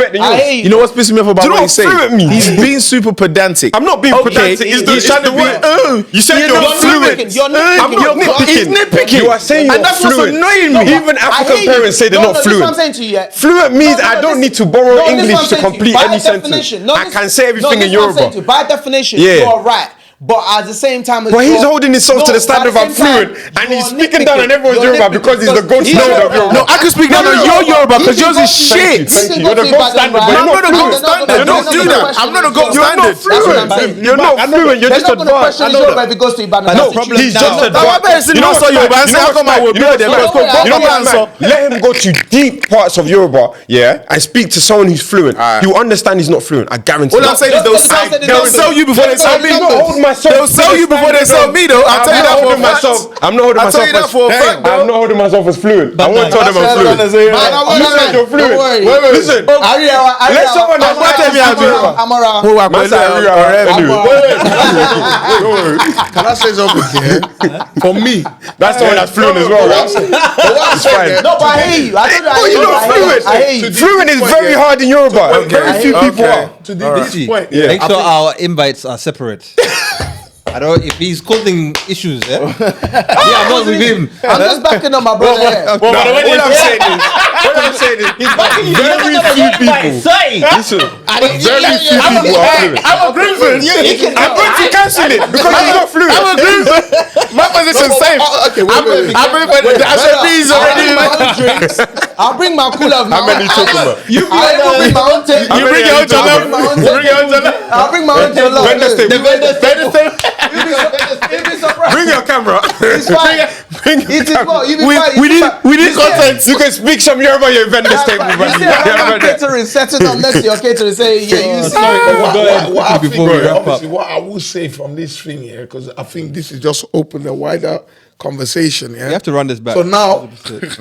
You know what's pissing me off about what you say? fluent means? He's being super pedantic. I'm not being pedantic. He's trying to be. You said you're fluent. I'm not nitpicking. He's nitpicking. You are saying you're fluent. Annoying me. Even African parents say they're not fluent. I'm saying to you, yeah. Fluent means I don't need to borrow English to complete any sentence. No, I can say everything in this is what I'm saying Yoruba. to you. By definition, Yeah. you're right. But at the same time, But he's holding himself to the standard of I'm fluent, and he's speaking down on everyone's Yoruba because he's the gold standard of Yoruba. No, I can speak down on your Yoruba because yours is shit. Thank you. You're the gold standard, but I'm you're not a gold standard. Don't do that. I'm not a gold standard. You're not fluent. You're just advanced. I know that. If it goes to Ibadan, No that's problem. He's just Now, I better advanced. say no, so Yoruba. And say how come I will build them? You know what, man? Let him go to deep parts of Yoruba, yeah, and speak to someone who's fluent. He'll understand he's not fluent. I guarantee. All I'm saying is they'll sell you before they sell me. They'll sell you before they sell me, though. I'll tell you that for a fact. I'm not holding myself as fluent. I'm not holding myself as fluent. I won't tell them I'm fluent. You said you're fluent. Listen, let someone else tell me I'm fluent. Man said Can I say something here? For me, that's the one that's fluent as well. It's fine. No, but I hear you. I told you You're not fluent. I hear you. Fluent is very hard in Yoruba. Very few people are. to this point, Make sure our invites are separate. I don't. If he's causing issues, yeah, I'm not with him. I'm just backing up my brother here. All I'm saying is, very few people. Listen, very few people are fluent. I'm agreeing with you. I'm going to cancel it because he's not fluent. I'm agreeing with my position's safe. Okay, wait. I'm agreeing with the SMBs already. I'll bring my cooler of my How many you talking about? I'll bring my own tape. You bring your own to love. You bring your own to love. I'll bring my own tape. Bring your camera. It's fine. Bring your It is camera. what you be fine. We need content. You can speak some Yoruba, your vendor's table. You see, I'm catering, setting up next to your catering, say, yeah, you see. What I think, Before we wrap up. obviously, what I will say from this thing here, because I think this is just open a wider conversation. Yeah, You have to run this back. So now,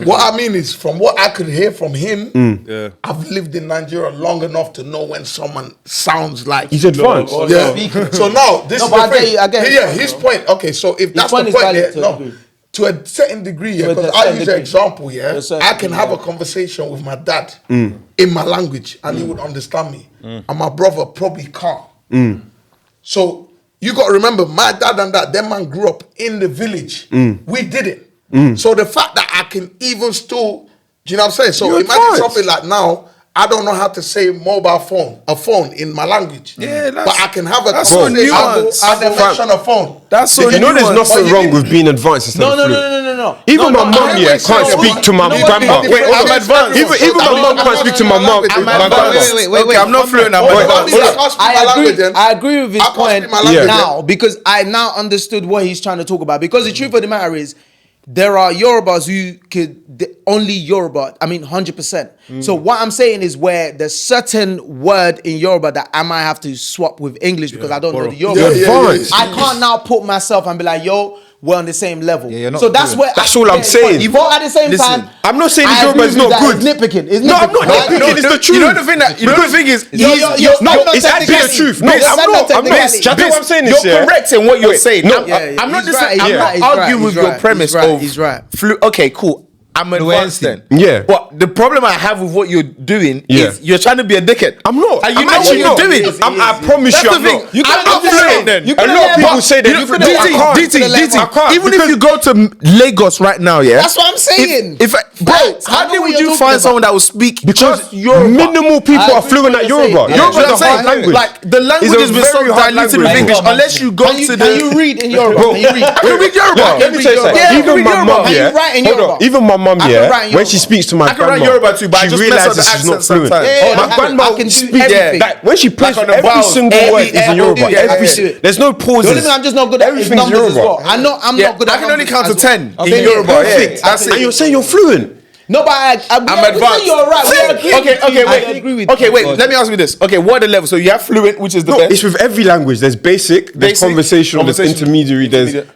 what I mean is, from what I could hear from him, Yeah. I've lived in Nigeria long enough to know when someone sounds like He's advanced. Yeah. So now this No, is but the thing. I get it. Yeah, his point. Okay, so if that's point the is point, valid yeah, to a no, degree. to a certain degree, yeah, To a because I certain use degree. an example, yeah, To a certain I can degree, have a yeah. conversation with my dad in my language, and he would understand me, and my brother probably can't. So you got to remember, my dad and that man grew up in the village. We didn't. So the fact that I can even still, do you know what I'm saying? So You're imagine advanced. something like now, I don't know how to say mobile phone, a phone in my language. Yeah, but I can have a that's so conversation. nuanced. I can mention a phone. That's so You know there's nuanced. nothing wrong with being advanced instead of fluent. No. Even No, my no, mum I here wait, can't so- speak to my no, grandma. wait, Wait, I'm advanced. Even my mum can't speak to my mum. I'm my grandma. advanced. Wait, I'm not fluent. I'm Wait, advanced. I can't speak my language then. I agree with his I can't point speak my language now because I now understood what he's trying to talk about. Because the truth of the matter is, there are Yorubas who only Yoruba. I mean, 100%. So what I'm saying is where there's certain word in Yoruba that I might have to swap with English because I don't know the Yoruba. advanced. I can't now put myself and be like, yo, we're on the same level. Yeah, you're not so that's fluent. where That's all I'm saying. But at the same Listen, time, I'm not saying I Yoruba agree is with not that. good. It's nitpicking. No, I'm not nitpicking. It's the truth. You know the thing that the thing is, It's actually the truth. No, I'm not. What I'm saying is, you're correct in what you're saying. No, I'm not He's right, I'm he's not right, arguing he's with your right, premise he's right, of he's right. Okay, cool. I'm advanced then. Yeah. But the problem I have with what you're doing Yeah. is you're trying to be a dickhead. I'm not. And you I'm know what actually you're not. doing. I promise That's you, the I'm thing. not. You I'm could've fluent. left then. A lot of people say that. You could've DT, I can't. DT, even if you go to Lagos right now, yeah. That's what I'm saying. If bro, Facts. I how know did what would you're you talking find about. someone that will speak Because just Yoruba? minimal people I are agree fluent with at what you're Yoruba. saying. Yoruba That's is a what I'm hard saying. language. Like the language It's a has been so very hard diluted with language. English. Unless you go to the. Can you read in Yoruba? Bro, Can you read? I can read Yoruba. Let me say something. Yeah, I can Even read my Yoruba. mum, Can you yeah. write in Hold Yoruba? on. Even my mum, I can yeah. write in When she Yoruba. speaks to my I can write grandma, Yoruba too, but I she just mess up realizes the she's not accent fluent. sometimes. Yeah, My grandma I can do speaks everything. like when she plays Like on the every vowels, single A, word E, is in F, O, Yoruba. D, yeah, Every yeah, yeah. There's no The pauses. only thing I'm just not good at is Everything's numbers as Yoruba. well. I'm not good I at can only numbers count to as well. 10 Okay, in Yoruba. Perfect. Yeah, that's And it. you're saying you're fluent. No, but I'm advanced. You're right. We agree. Okay, I agree wait. with Okay, you. wait. Let me ask you this. Okay, what are the levels? So you have fluent, which is the No, best. it's with every language. There's basic, there's Basic, conversational, there's conversational, intermediary,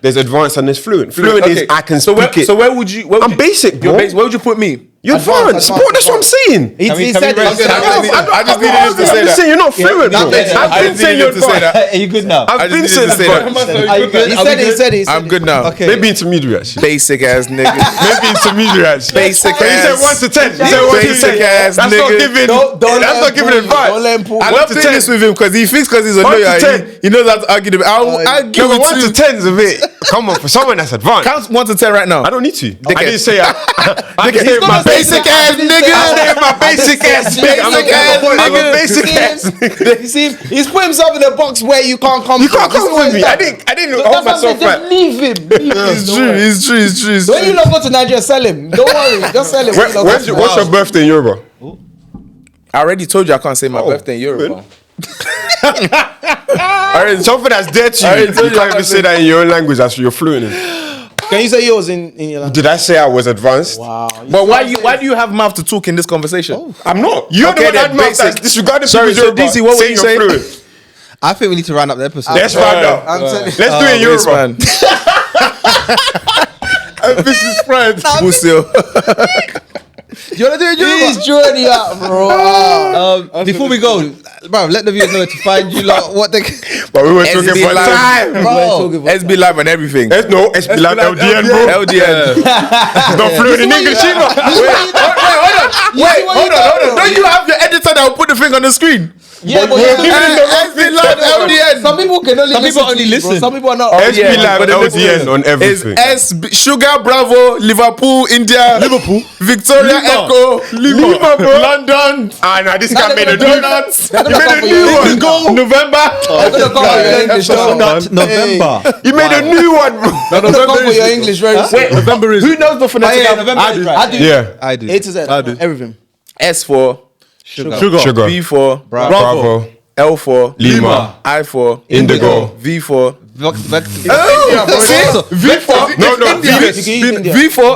there's advanced, and there's fluent. Fluent is I can speak it. So where would you? I'm basic, bro. Where would you put me? You're advanced, bro. That's what I'm saying. He we said rest? it. I just needed him to say I'm that. saying you're not fluent, bro. I've been saying you're to say advanced. that. Are you good now? I've been just saying needed to say that. advanced. Are you good? He Are we said it. He good? said it. I'm good now. Okay. Maybe intermediary, actually. Basic ass nigga. Maybe intermediary, actually. Basic But he said ass. 1 to 10. He said 1 to 10. Basic ass That's not nigga. giving. Don't That's let not him giving pull you. advice. Don't let him pull I you. love 1 to doing 10. this with him because he thinks because he's a 1 to lawyer, 10. he knows how to argue. I'll argue No, but with 1 to you. 10 is a bit. Come on, for someone that's advanced. Count 1 to 10 right now. I don't need to. Dickhead. I didn't say I didn't say He's my gonna say basic ass nigga. I said my basic ass nigga. I'm a basic ass nigga. You see, he's put himself in a box where you can't come. You can't from. come with me. I didn't hold myself back. Just leave him. It's true. When you not go to Nigeria, sell him. Don't worry, just sell him. What's your birthday in Yoruba? I already told you I can't say my birthday in Yoruba. Something that's dead to you. You can't even say that in your own language. That's you're fluent in. Can you say yours in your language? Did I say I was advanced? Wow. But why do you have mouth to talk in this conversation? I'm not. You're Okay, the one then, that mouth basic. that's disregarding Sorry, people's so Yoruba, DC, what were you you're saying? fluent. I think we need to round up the episode. Let's round up. I'm telling you. Let's do it in This Yoruba. man. This is friends. Musil. You want to do it, He's journey out, bro. Before we go, bro, let the viewers know where to find you. Like, what they. But we were talking SB for Live. time. Bro. SB Live and everything. SB Live LDN, bro. LDN. He's not fluent in English either. Wait, hold on. Don't you have your editor that will put the thing on the screen? Yeah, but SB Live LDN. some people can only listen. Some people are not. SB Live but the LDN on Is everything. SB Sugar Bravo Liverpool India Victoria Echo Lima, bro. London Ah, nah, this guy made a new Donuts. You made a new one. November. November. You made a new one, bro. November for your English very soon. Wait, November is who knows the phonetic alphabet? I do. Yeah. I do. A to Z. Everything. S for Sugar. B for Bravo. L for Lima. I for Indigo. V for No, V for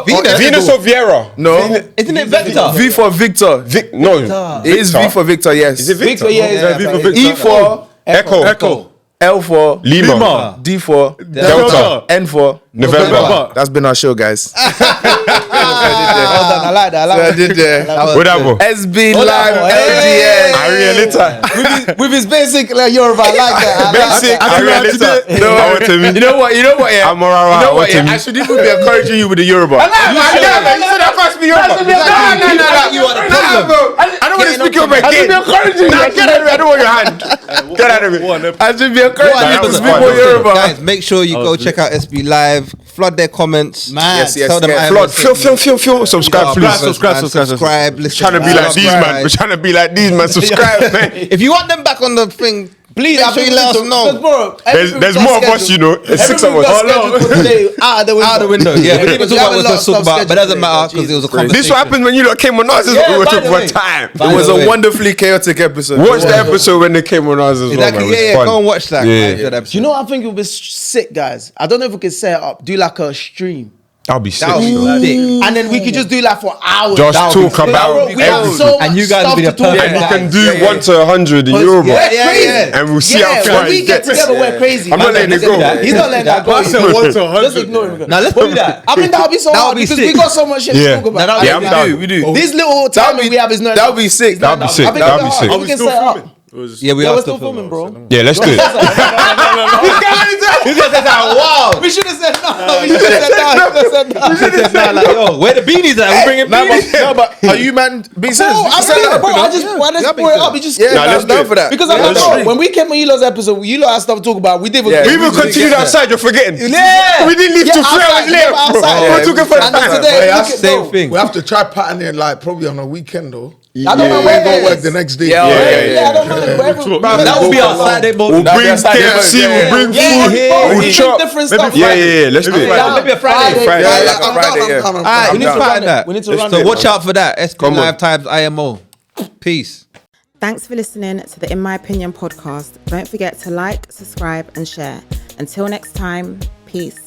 Venus or Viera? no Isn't it Vector? V for Victor. No. It is V for Victor. Yes. Is it Victor? Victor, yeah. V for Victor. E for Echo. L for Lima. D for Delta. N for November. That's been our show, guys. Well done. I like that. I did there. Whatever. SB Live LDN. Arielita. With his basic Yoruba, I like that. Basic Arielita. You know what? Yeah. I'm alright. You know what? What Yeah. to I me? should even be encouraging you with the Yoruba. You said that first be Yoruba. I don't want to speak Yoruba again. Nah, get out of here. I don't want your hand. Get out of here. I should be encouraging you to was speak fun. more Yoruba. Guys, make sure you go check out SB Live. Flood their comments. Yes, Tell them I Flood. haven't Feel. Subscribe, please. Subscribe. Listen, Trying to be like these, man. We're trying to be like these, man. Subscribe, man. If you want them back on the thing, Please, make sure you let us know. There's more of us, you know. There's 6 of us. Out of the window. Yeah, we didn't even We talk have about what a lot we're of supposed to talk about, but it doesn't matter because it was a conversation. This what happens when you lot came on us. This is what we were by talking the for way. time. It was a wonderfully chaotic episode. Watch the episode when they came on us as well, man. Exactly, It was yeah, fun. go and watch that. Yeah. Good episode. Do you know what I think it would be sick, guys? I don't know if we can set it up. Do like a stream. I'll be sick. That would bro. be sick. And then we could just do like for hours. Just That would talk be sick. about We have everything. so And much you guys stuff will be to the talk perfect And you about. can do 1 to 100 in Yoruba. Yeah. And we'll see how far when we it get gets. together, we're crazy. I'm not letting it go. He's not letting that go. Just ignore him. Now let's do that. I mean, that would be so That hard would be because sick. we got so much shit Yeah. to talk about. Now that Yeah, I'm down. We do. This little time we have is not. That would be sick. That'd be sick. I think That'd be it's sick. hard. We can set it up. Yeah, we Yeah, are we're still still filming, bro. Yeah, let's do it. We should have said no. We should have said no. You should have said like, yo, where the beanies at? We bringing beanies. No, but are you man being serious? Bro, I You said said that, bro, you know? I just why let's pull it up. We just Yeah, Nah, no, let's I'm do down it. for that. because I'm Yeah, like, let's bro, do it. when we came on you lot's episode, you lot had stuff to talk about. We did. Yeah. We even continued outside. You're forgetting. Yeah. We didn't leave till 3 hours later. Outside. We were talking for And then time. today, Yeah, look at same bro. thing. We have to try patterning like probably on a weekend though. I don't know We where ain't it gonna work is. the next day. Yeah, Yeah, I don't mind. Wherever. That would be our Saturday morning. We'll bring That's how it KFC. goes, We'll yeah. bring Yeah, food. bro, We'll we chop. do different stuff. Yeah, let's do it. Maybe a Friday. Friday. Yeah, Yeah, like a I'm Friday, down, yeah. I'm down. Alright, we need to down. pattern that. We need to run So it. watch out for that. SP Come on. Live times IMO. Peace. Thanks for listening to the In My Opinion podcast. Don't forget to like, subscribe, and share. Until next time, peace.